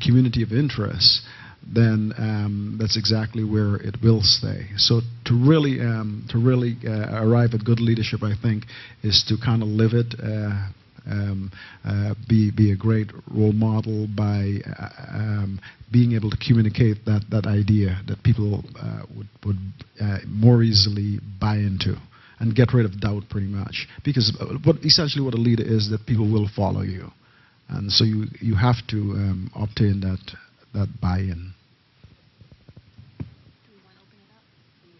D: community of interest, then that's exactly where it will stay. So to really arrive at good leadership, I think, is to kind of live it, be a great role model by being able to communicate that idea that people would more easily buy into and get rid of doubt, pretty much. Because essentially what a leader is, that people will follow you, and so you have to obtain that buy-in.
C: Do we want to open it up?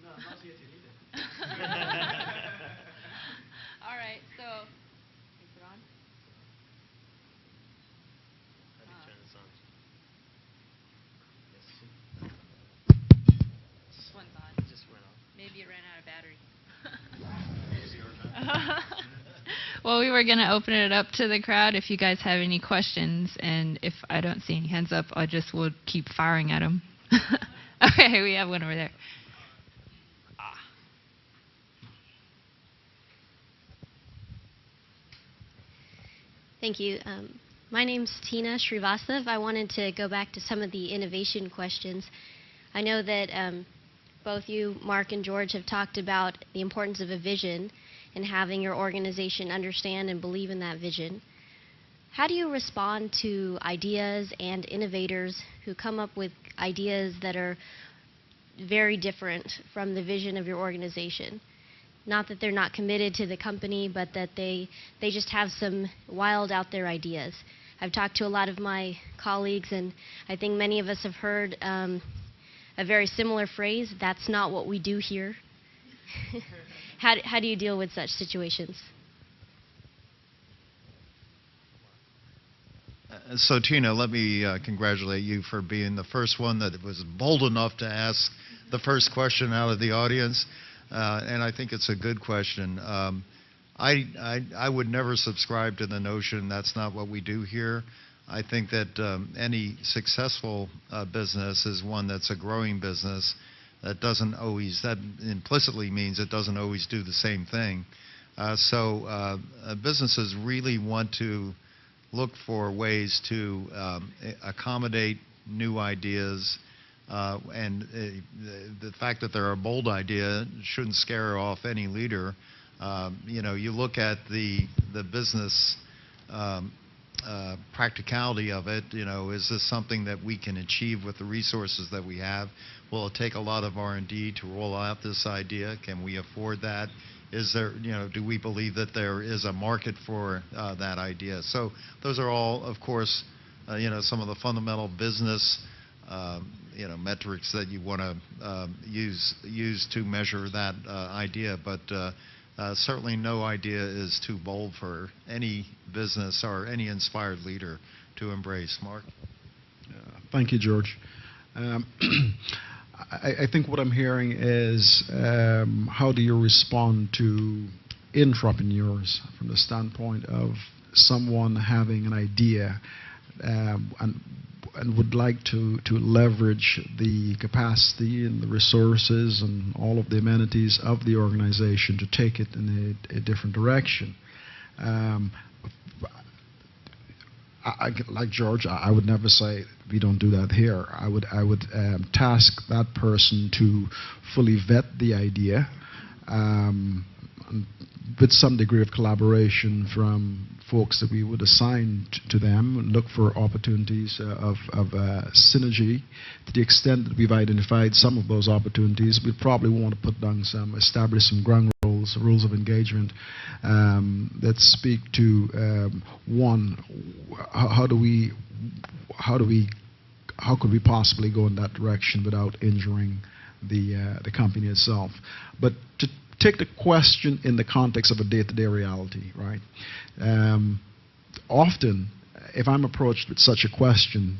G: No, not yet, you need it.
C: All right, so is it on?
G: How do you turn this on?
C: This one's on.
G: It just went off.
C: Maybe it ran out of battery. Well, we were going to open it up to the crowd if you guys have any questions, and if I don't see any hands up, I just will keep firing at them. Okay, we have one over there.
H: Thank you. My name's Tina Srivastav. I wanted to go back to some of the innovation questions. I know that both you, Mark and George, have talked about the importance of a vision and having your organization understand and believe in that vision. How do you respond to ideas and innovators who come up with ideas that are very different from the vision of your organization? Not that they're not committed to the company, but that they just have some wild out there ideas. I've talked to a lot of my colleagues, and I think many of us have heard a very similar phrase, "That's not what we do here." How do you deal with such situations?
F: So Tina, let me congratulate you for being the first one that was bold enough to ask the first question out of the audience, and I think it's a good question. I would never subscribe to the notion that's not what we do here. I think that any successful business is one that's a growing business that doesn't always, that implicitly means it doesn't always do the same thing. So businesses really want to look for ways to accommodate new ideas, and the fact that they're a bold idea shouldn't scare off any leader. You look at the business practicality of it. Is this something that we can achieve with the resources that we have? Will it take a lot of R&D to roll out this idea? Can we afford that? Is there, do we believe that there is a market for that idea? So those are all, of course, some of the fundamental business, metrics that you want to use to measure that idea. But certainly no idea is too bold for any business or any inspired leader to embrace. Mark?
D: Thank you, George. I think what I'm hearing is how do you respond to intrapreneurs from the standpoint of someone having an idea and would like to leverage the capacity and the resources and all of the amenities of the organization to take it in a different direction. Like George, I would never say we don't do that here. I would task that person to fully vet the idea with some degree of collaboration from folks that we would assign to them, and look for opportunities of synergy. To the extent that we've identified some of those opportunities, we probably want to put down establish some ground rules of engagement that speak to one, how could we possibly go in that direction without injuring the company itself. But to take the question in the context of a day-to-day reality, right? Often, if I'm approached with such a question,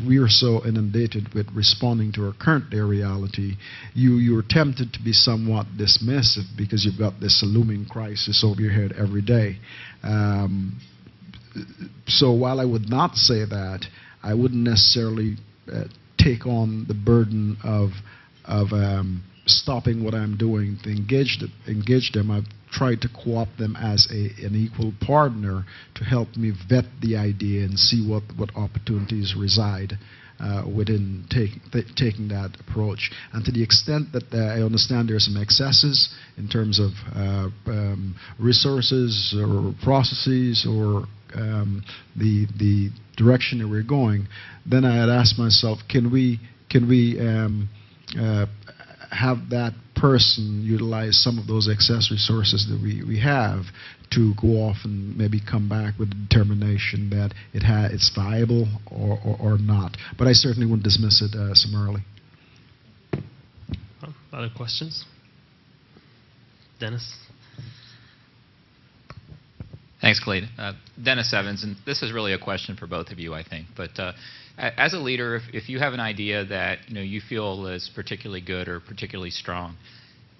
D: we are so inundated with responding to our current day reality, you're tempted to be somewhat dismissive because you've got this looming crisis over your head every day. So while I would not say that, I wouldn't necessarily take on the burden of stopping what I'm doing to engage them. I've tried to co-opt them as an equal partner to help me vet the idea and see what opportunities reside within taking that approach. And to the extent that I understand there are some excesses in terms of resources or processes or the direction that we're going, then I had asked myself, can we have that person utilize some of those excess resources that we have to go off and maybe come back with a determination that it's viable or not. But I certainly wouldn't dismiss it summarily.
G: Well, other questions? Dennis?
I: Thanks, Clayton. Dennis Evans, and this is really a question for both of you, I think. But as a leader, if you have an idea that you feel is particularly good or particularly strong,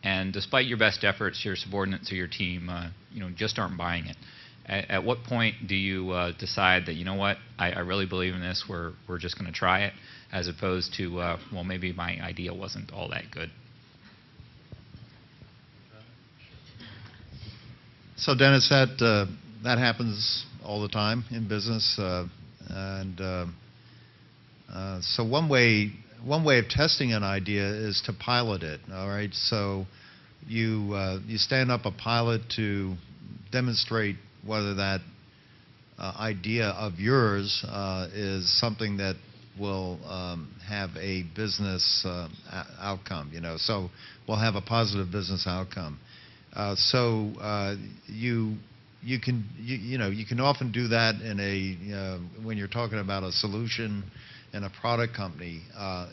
I: and despite your best efforts, your subordinates or your team, just aren't buying it, at what point do you decide that what, I really believe in this, we're just going to try it, as opposed to well, maybe my idea wasn't all that good?
F: So Dennis, that happens all the time in business, so one way of testing an idea is to pilot it. All right, so you stand up a pilot to demonstrate whether that idea of yours is something that will have a business outcome. So we'll have a positive business outcome. You can often do that when you're talking about a solution in a product company.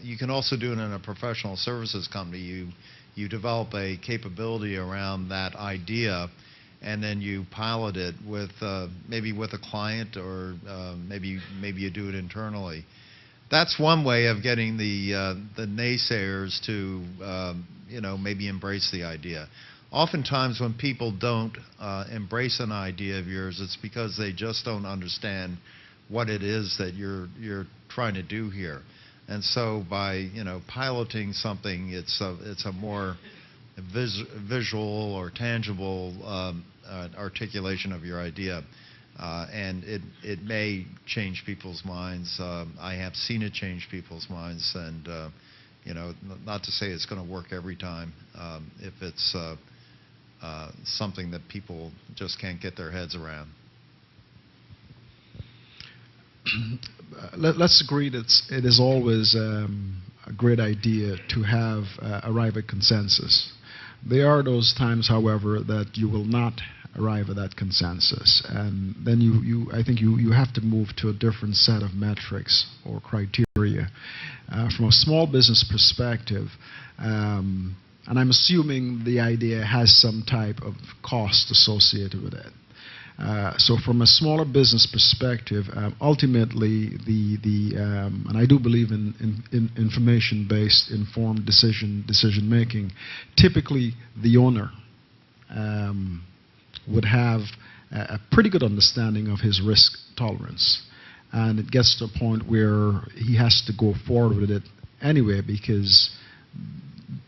F: You can also do it in a professional services company. You develop a capability around that idea, and then you pilot it with maybe with a client, or maybe you do it internally. That's one way of getting the naysayers to maybe embrace the idea. Oftentimes when people don't embrace an idea of yours, it's because they just don't understand what it is that you're trying to do here. And so by piloting something, it's a more visual or tangible articulation of your idea, and it may change people's minds. I have seen it change people's minds, and not to say it's going to work every time if it's something that people just can't get their heads around.
D: Let's agree that it is always a great idea to arrive at consensus. There are those times, however, that you will not arrive at that consensus, and then I think you have to move to a different set of metrics or criteria. From a small business perspective, and I'm assuming the idea has some type of cost associated with it. So from a smaller business perspective, ultimately, and I do believe in information-based, informed decision making. Typically, the owner would have a pretty good understanding of his risk tolerance, and it gets to a point where he has to go forward with it anyway, because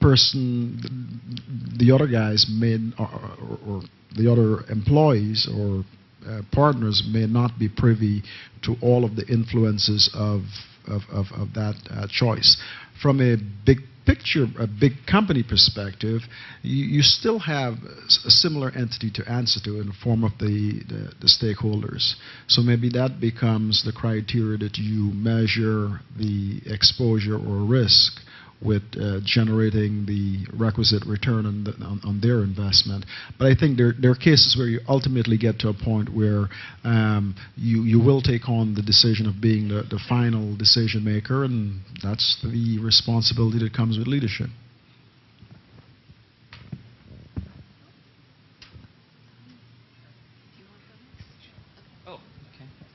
D: the other guys or the other employees or partners may not be privy to all of the influences of that choice. From a big picture, a big company perspective, you still have a similar entity to answer to in the form of the stakeholders. So maybe that becomes the criteria that you measure the exposure or risk with generating the requisite return on their investment. But I think there are cases where you ultimately get to a point where you will take on the decision of being the final decision maker, and that's the responsibility that comes with leadership.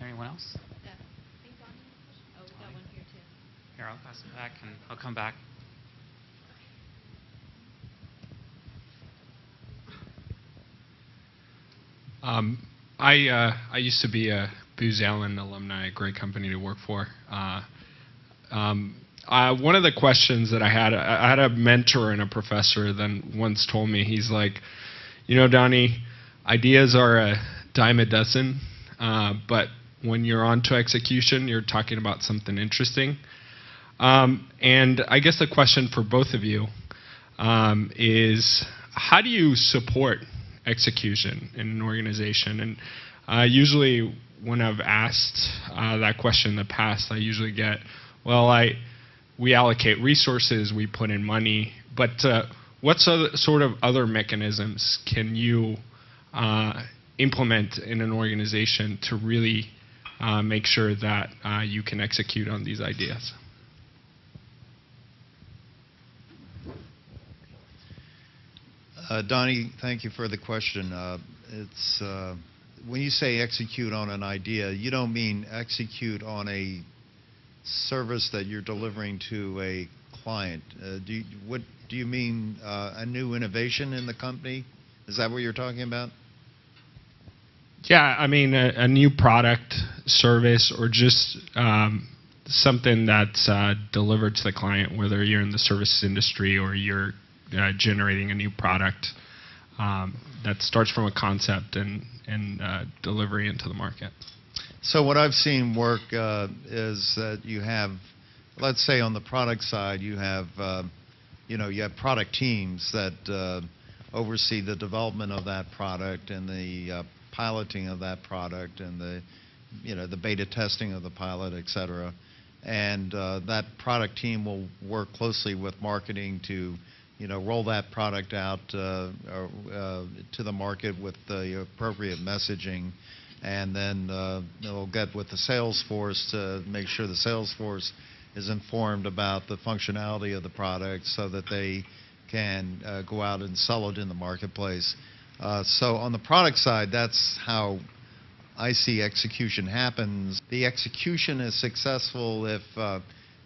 E: there anyone else? Here, I'll pass it back, and I'll come back.
J: I used to be a Booz Allen alumni, a great company to work for. One of the questions that I had a mentor and a professor that once told me, he's like, Donnie, ideas are a dime a dozen, but when you're on to execution, you're talking about something interesting. And I guess the question for both of you is, how do you support execution in an organization? And usually when I've asked that question in the past, I usually get, we allocate resources, we put in money, but what sort of other mechanisms can you implement in an organization to really make sure that you can execute on these ideas?
F: Donnie, thank you for the question. It's when you say execute on an idea, you don't mean execute on a service that you're delivering to a client. What do you mean? A new innovation in the company? Is that what you're talking about?
J: Yeah, I mean a new product, service, or just something that's delivered to the client, whether you're in the services industry or you're generating a new product that starts from a concept and delivery into the market.
F: So what I've seen work is that you have, let's say on the product side, you have product teams that oversee the development of that product and the piloting of that product and the beta testing of the pilot, et cetera. And that product team will work closely with marketing to roll that product out to the market with the appropriate messaging, and then they'll get with the sales force to make sure the sales force is informed about the functionality of the product so that they can go out and sell it in the marketplace. So on the product side, that's how I see execution happens. The execution is successful if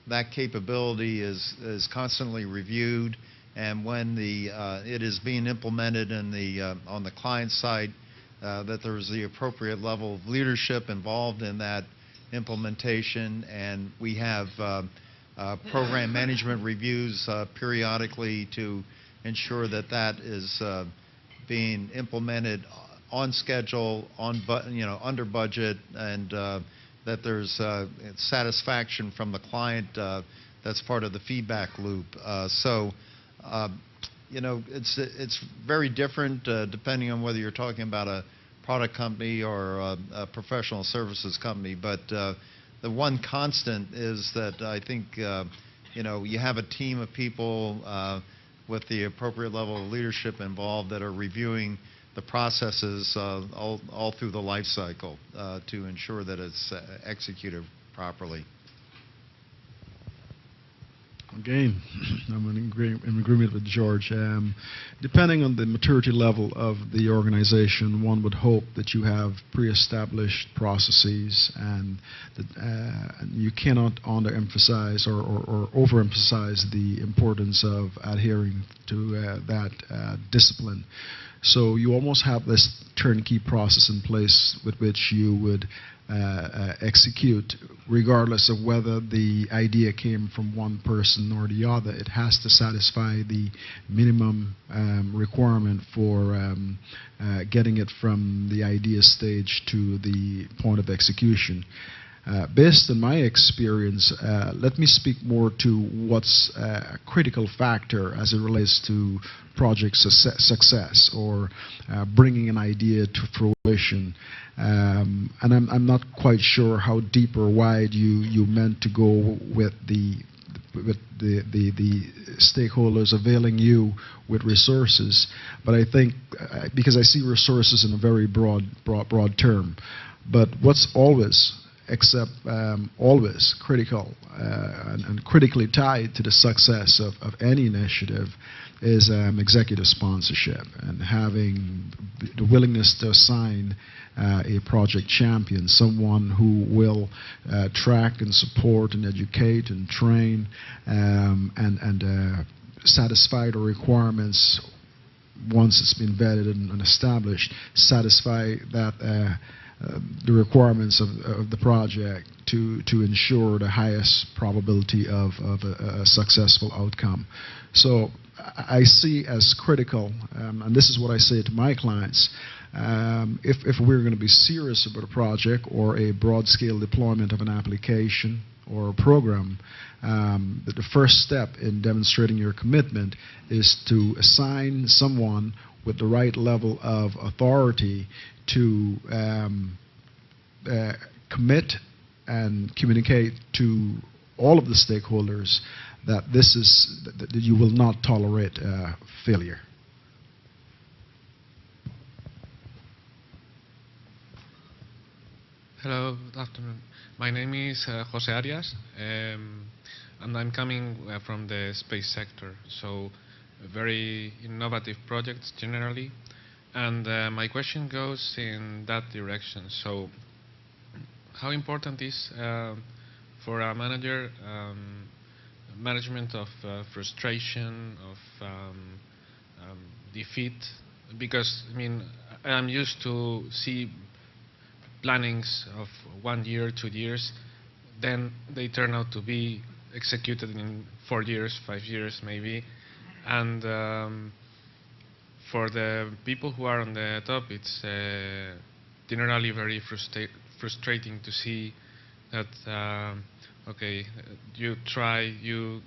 F: that capability is constantly reviewed, and when it is being implemented on the client side, that there's the appropriate level of leadership involved in that implementation, and we have program management reviews periodically to ensure that that is being implemented on schedule, under budget, and that there's satisfaction from the client. That's part of the feedback loop. It's very different depending on whether you're talking about a product company or a professional services company. But the one constant is that I think you have a team of people with the appropriate level of leadership involved that are reviewing the processes all through the life cycle to ensure that it's executed properly.
D: Again, I'm in agreement with George. Depending on the maturity level of the organization, one would hope that you have pre-established processes, and that you cannot underemphasize or overemphasize the importance of adhering to that discipline. So you almost have this turnkey process in place with which you would execute, regardless of whether the idea came from one person or the other. It has to satisfy the minimum requirement for getting it from the idea stage to the point of execution. Based on my experience, let me speak more to what's a critical factor as it relates to project success or bringing an idea to fruition. And I'm not quite sure how deep or wide you meant to go with the stakeholders availing you with resources, but I think because I see resources in a very broad term, but what's always except always critical and critically tied to the success of any initiative is executive sponsorship and having the willingness to assign a project champion, someone who will track and support and educate and train and satisfy the requirements once it's been vetted and established, satisfy that the requirements of the project to ensure the highest probability of a successful outcome. So I see as critical, and this is what I say to my clients, if we're going to be serious about a project or a broad-scale deployment of an application or a program, that the first step in demonstrating your commitment is to assign someone with the right level of authority to commit and communicate to all of the stakeholders that that you will not tolerate failure.
K: Hello, good afternoon. My name is Jose Arias, and I'm coming from the space sector, so very innovative projects generally. And my question goes in that direction. So, how important is for a manager management of frustration, of defeat? Because I mean, I'm used to see plannings of 1 year, 2 years, then they turn out to be executed in 4 years, 5 years maybe, and for the people who are on the top, it's generally very frustrating to see that okay, you try, you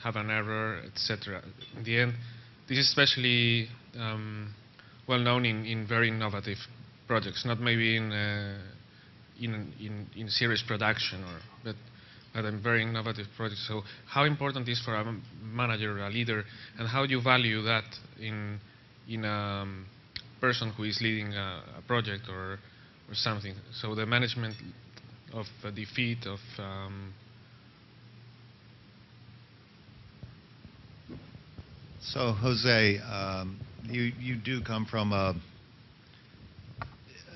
K: have an error, etc. In the end, this is especially well known in very innovative projects, not maybe in serious production, but in very innovative projects. So, how important is for a manager, a leader, and how do you value that in a person who is leading a project or something? So, the management of defeat, of
F: So, Jose, you do come from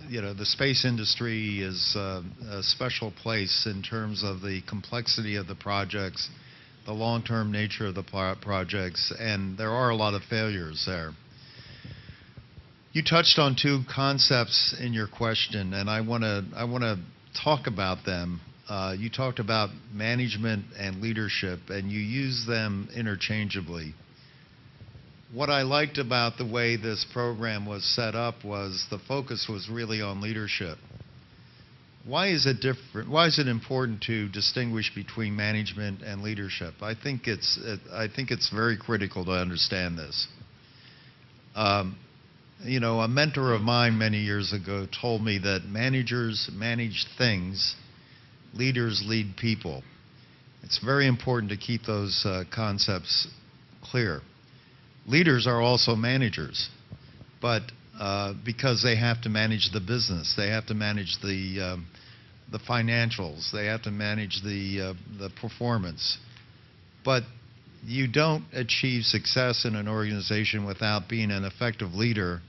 F: the space industry is a special place in terms of the complexity of the projects, the long-term nature of the projects, and there are a lot of failures there. You touched on two concepts in your question, and I want to talk about them. You talked about management and leadership, and you use them interchangeably. What I liked about the way this program was set up was the focus was really on leadership. Why is it different? Why is it important to distinguish between management and leadership? I think it's very critical to understand this. You know, a mentor of mine many years ago told me that managers manage things, leaders lead people. It's very important to keep those concepts clear. Leaders are also managers, but because they have to manage the business, they have to manage the financials, they have to manage the performance. But you don't achieve success in an organization without being an effective leader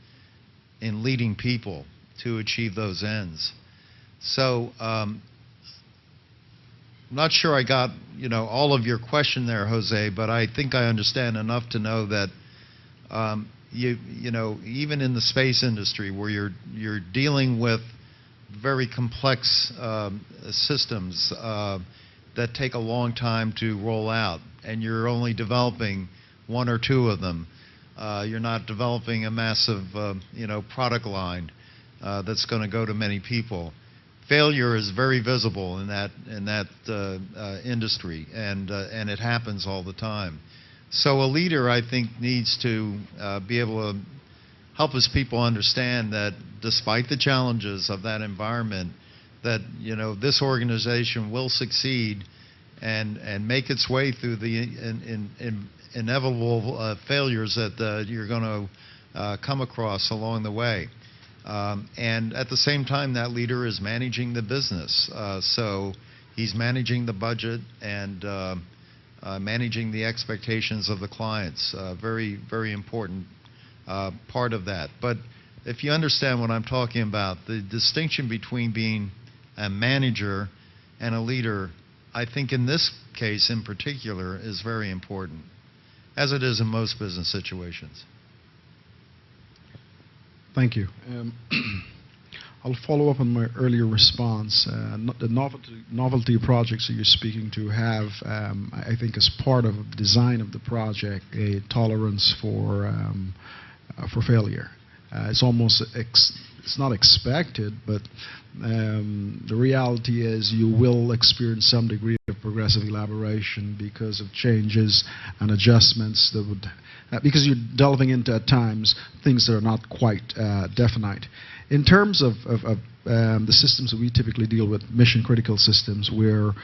F: in leading people to achieve those ends. So I'm not sure I got all of your question there, Jose, but I think I understand enough to know that even in the space industry where you're dealing with very complex systems that take a long time to roll out, and you're only developing one or two of them. You're not developing a massive product line that's going to go to many people. Failure is very visible in that industry, and it happens all the time. So a leader, I think, needs to be able to help his people understand that despite the challenges of that environment, that this organization will succeed and make its way through the inevitable failures that you're going to come across along the way. And at the same time, that leader is managing the business. So he's managing the budget and managing the expectations of the clients. Very, very important part of that. But if you understand what I'm talking about, the distinction between being a manager and a leader, I think in this case in particular, is very important, as it is in most business situations.
D: Thank you. I'll follow up on my earlier response. The novelty projects that you're speaking to have, I think, as part of the design of the project, a tolerance for failure. It's almost it's not expected, but the reality is you will experience some degree of progressive elaboration because of changes and adjustments that would, because you're delving into at times things that are not quite definite. In terms of the systems that we typically deal with, mission-critical systems, where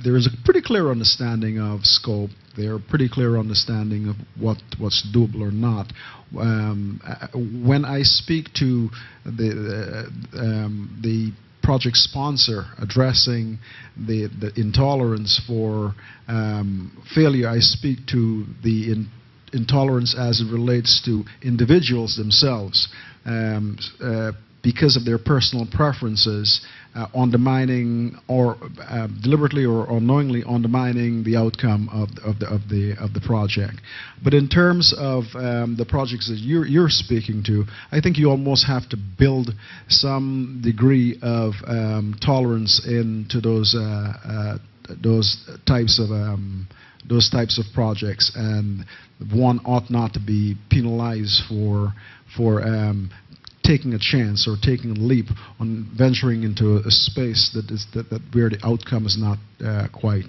D: there is a pretty clear understanding of scope, there are pretty clear understanding of what's doable or not. When I speak to the project sponsor addressing the intolerance for failure, I speak to the intolerance as it relates to individuals themselves. Because of their personal preferences, undermining or deliberately or unknowingly undermining the outcome of the project. But in terms of the projects that you're speaking to, I think you almost have to build some degree of tolerance into those types of projects, and one ought not to be penalized for taking a chance or taking a leap on venturing into a space that where the outcome is not quite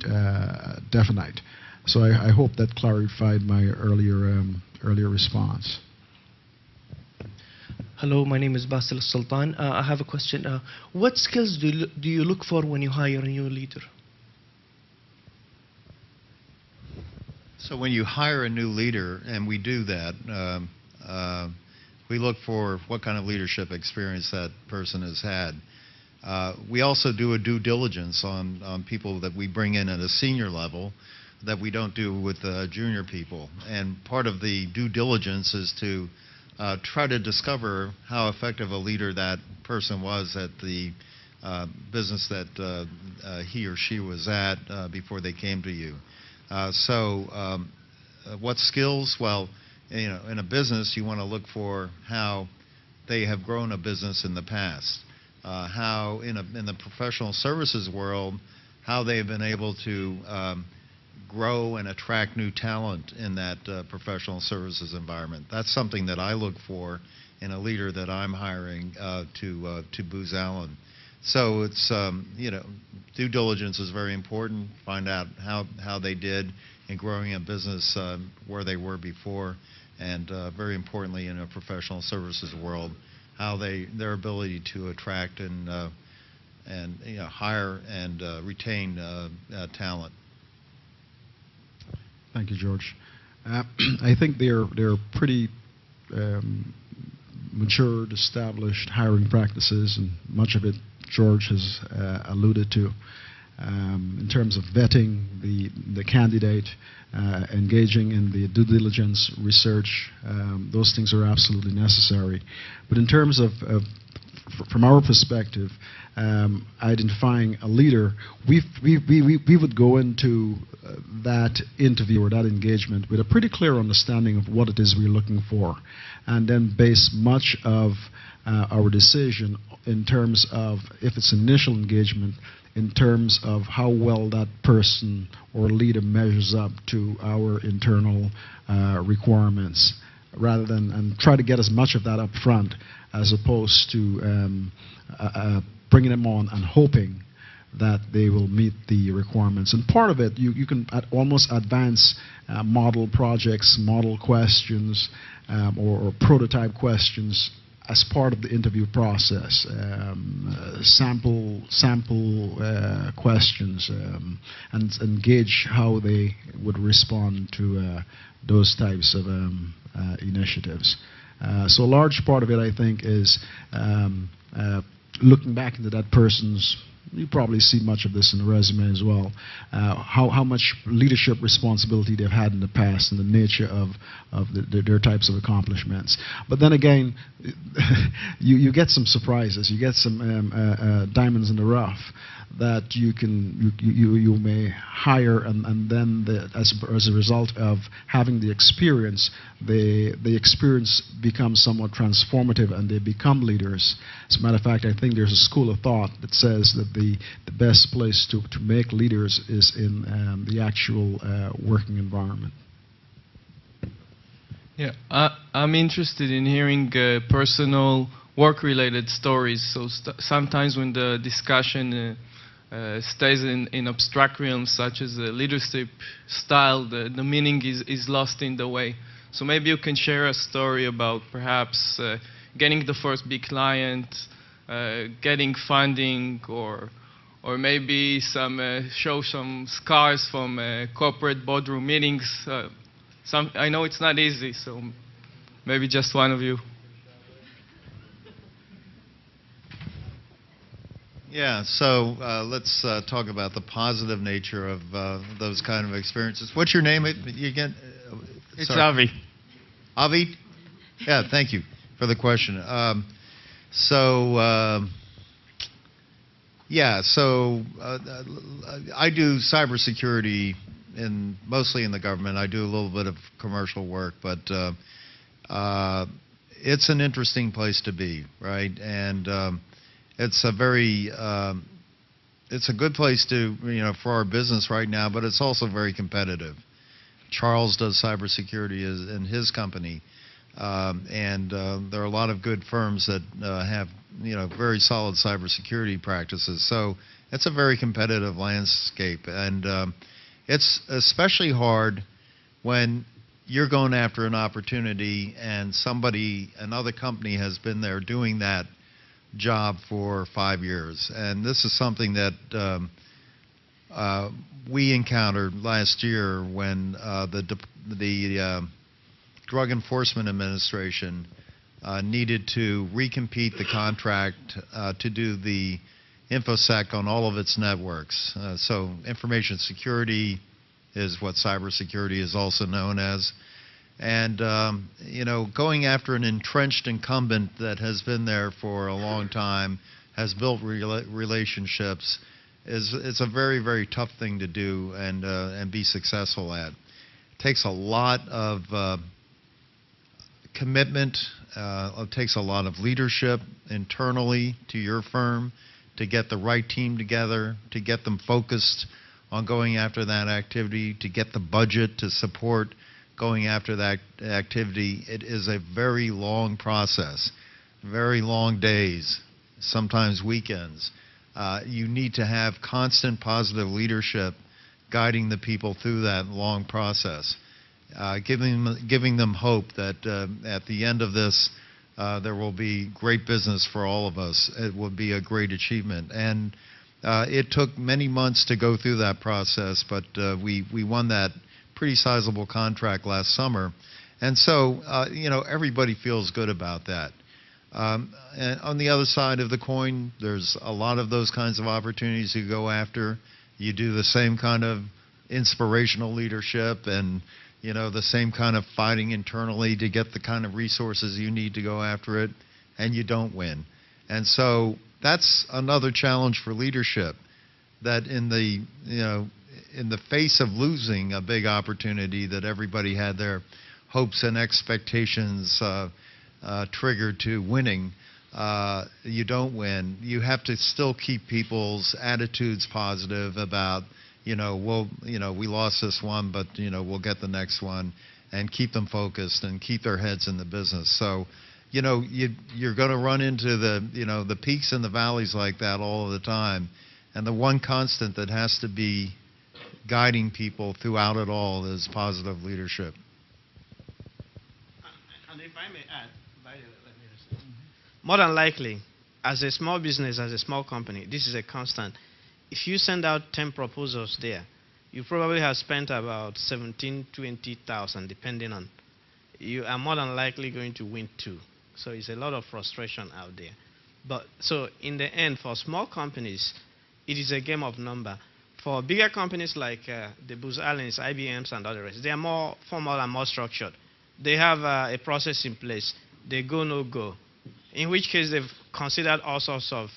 D: definite. So I hope that clarified my earlier response.
L: Hello, my name is Basil Sultan. I have a question. What skills do you look for when you hire a new leader?
F: So when you hire a new leader, and we do that, we look for what kind of leadership experience that person has had. We also do a due diligence on people that we bring in at a senior level that we don't do with junior people. And part of the due diligence is to try to discover how effective a leader that person was at the business that he or she was at before they came to you. What skills? Well, you know, in a business, you want to look for how they have grown a business in the past, how in the professional services world, how they've been able to grow and attract new talent in that professional services environment. That's something that I look for in a leader that I'm hiring to Booz Allen. So it's you know, due diligence is very important. Find out how they did in growing a business where they were before. And very importantly, in a professional services world, how their ability to attract and you know, hire and retain talent.
D: Thank you, George. I think they're pretty matured, established hiring practices, and much of it George has alluded to. In terms of vetting the candidate, engaging in the due diligence research, those things are absolutely necessary. But in terms of from our perspective, identifying a leader, we would go into that interview or that engagement with a pretty clear understanding of what it is we're looking for, and then base much of our decision in terms of, if it's initial engagement, in terms of how well that person or leader measures up to our internal requirements, rather than, and try to get as much of that up front as opposed to bringing them on and hoping that they will meet the requirements. And part of it, you can almost advance model projects, model questions, or prototype questions as part of the interview process, sample questions, and gauge how they would respond to those types of initiatives. So a large part of it, I think, is looking back into that person's, you probably see much of this in the resume as well, how much leadership responsibility they've had in the past and the nature of their types of accomplishments. But then again, you get some surprises, you get some diamonds in the rough that you may hire, and then as a result of having the experience becomes somewhat transformative and they become leaders. As a matter of fact, I think there's a school of thought that says that the best place to make leaders is in the actual working environment.
M: Yeah, I'm interested in hearing personal work-related stories. So sometimes when the discussion stays in abstract realms such as leadership style, the meaning is lost in the way. So maybe you can share a story about perhaps getting the first big client, getting funding, or maybe show some scars from corporate boardroom meetings. I know it's not easy, so maybe just one of you.
F: Yeah, so let's talk about the positive nature of those kind of experiences. What's your name again?
M: It's Avi.
F: Avi? Yeah, thank you for the question. I do cybersecurity mostly in the government. I do a little bit of commercial work, but it's an interesting place to be, right? And it's a good place to, for our business right now, but it's also very competitive. Charles does cybersecurity in his company, and there are a lot of good firms that have, very solid cybersecurity practices. So it's a very competitive landscape, and it's especially hard when you're going after an opportunity and another company has been there doing that job for 5 years. And this is something that we encountered last year when the Drug Enforcement Administration needed to recompete the contract to do the InfoSec on all of its networks. So information security is what cybersecurity is also known as. And, going after an entrenched incumbent that has been there for a long time, has built relationships, it's a very, very tough thing to do and be successful at. It takes a lot of commitment. It takes a lot of leadership internally to your firm to get the right team together, to get them focused on going after that activity, to get the budget to support going after that activity. It is a very long process, very long days, sometimes weekends. You need to have constant positive leadership guiding the people through that long process, giving them hope that at the end of this, there will be great business for all of us. It will be a great achievement. And it took many months to go through that process, but we won that pretty sizable contract last summer. And so, everybody feels good about that. And on the other side of the coin, there's a lot of those kinds of opportunities you go after. You do the same kind of inspirational leadership and, the same kind of fighting internally to get the kind of resources you need to go after it, and you don't win. And so that's another challenge for leadership, that in the face of losing a big opportunity that everybody had their hopes and expectations triggered to winning, you don't win. You have to still keep people's attitudes positive about, we lost this one, but, we'll get the next one, and keep them focused and keep their heads in the business. So, you're going to run into the peaks and the valleys like that all of the time. And the one constant that has to be guiding people throughout it all is positive leadership.
B: And if I may add, more than likely, as a small business, as a small company, this is a constant. If you send out 10 proposals there, you probably have spent about 17,000, 20,000, depending on, you are more than likely going to win 2. So it's a lot of frustration out there. But so in the end, for small companies, it is a game of number. For bigger companies like the Booz Allens, IBMs, and others, they are more formal and more structured. They have a process in place. They go, no go. In which case, they've considered all sorts of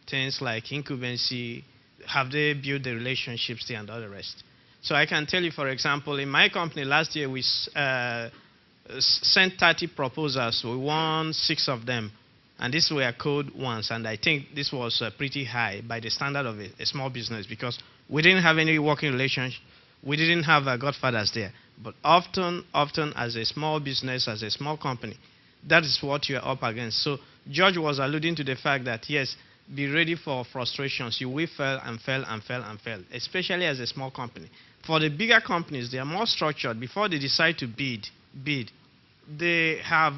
B: things like incubancy. Have they built the relationships there and all the rest? So I can tell you, for example, in my company last year, we sent 30 proposals. We won 6 of them. And these were code ones. And I think this was pretty high by the standard of a small business because we didn't have any working relationship. We didn't have godfathers there. But often as a small business, as a small company, that is what you're up against. So George was alluding to the fact that, yes, be ready for frustrations. You will fail and fail and fail and fail, especially as a small company. For the bigger companies, they are more structured. Before they decide to bid, they have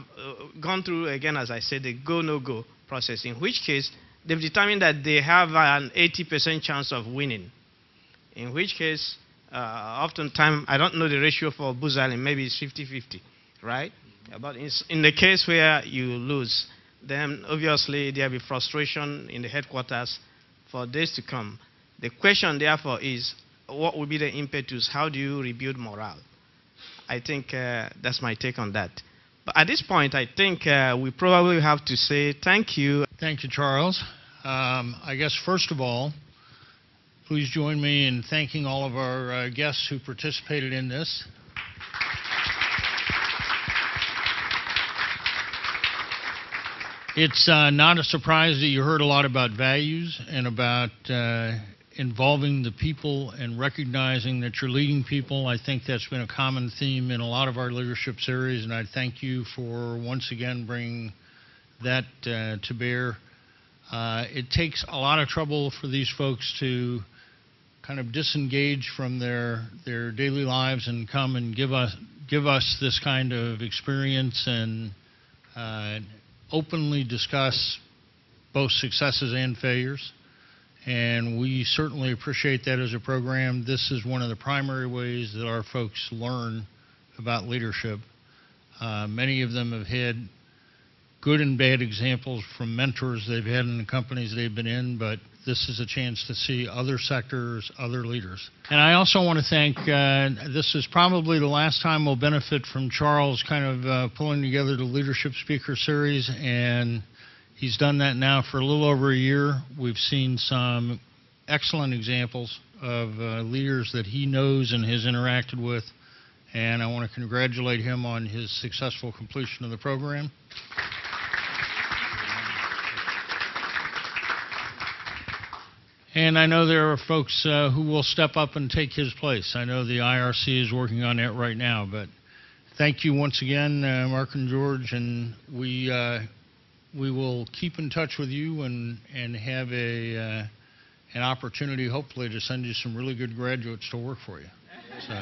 B: gone through, again, as I said, the go, no go process, in which case they've determined that they have an 80% chance of winning, in which case, oftentimes, I don't know the ratio for Booz Allen, maybe it's 50-50, right? But in the case where you lose, then obviously there will be frustration in the headquarters for days to come. The question, therefore, is what will be the impetus? How do you rebuild morale? I think that's my take on that. But at this point, I think we probably have to say thank you.
A: Thank you, Charles. I guess, first of all, please join me in thanking all of our guests who participated in this. It's not a surprise that you heard a lot about values and about involving the people and recognizing that you're leading people. I think that's been a common theme in a lot of our leadership series, and I thank you for once again bringing that to bear. It takes a lot of trouble for these folks to kind of disengage from their daily lives and come and give us this kind of experience and openly discuss both successes and failures. And we certainly appreciate that as a program. This is one of the primary ways that our folks learn about leadership. Many of them have had good and bad examples from mentors they've had in the companies they've been in, but this is a chance to see other sectors, other leaders. And I also want to thank, this is probably the last time we'll benefit from Charles kind of pulling together the Leadership Speaker Series, and he's done that now for a little over a year. We've seen some excellent examples of leaders that he knows and has interacted with, and I want to congratulate him on his successful completion of the program. And I know there are folks who will step up and take his place. I know the IRC is working on that right now, but thank you once again, Mark and George, and we will keep in touch with you and have an opportunity, hopefully, to send you some really good graduates to work for you. So.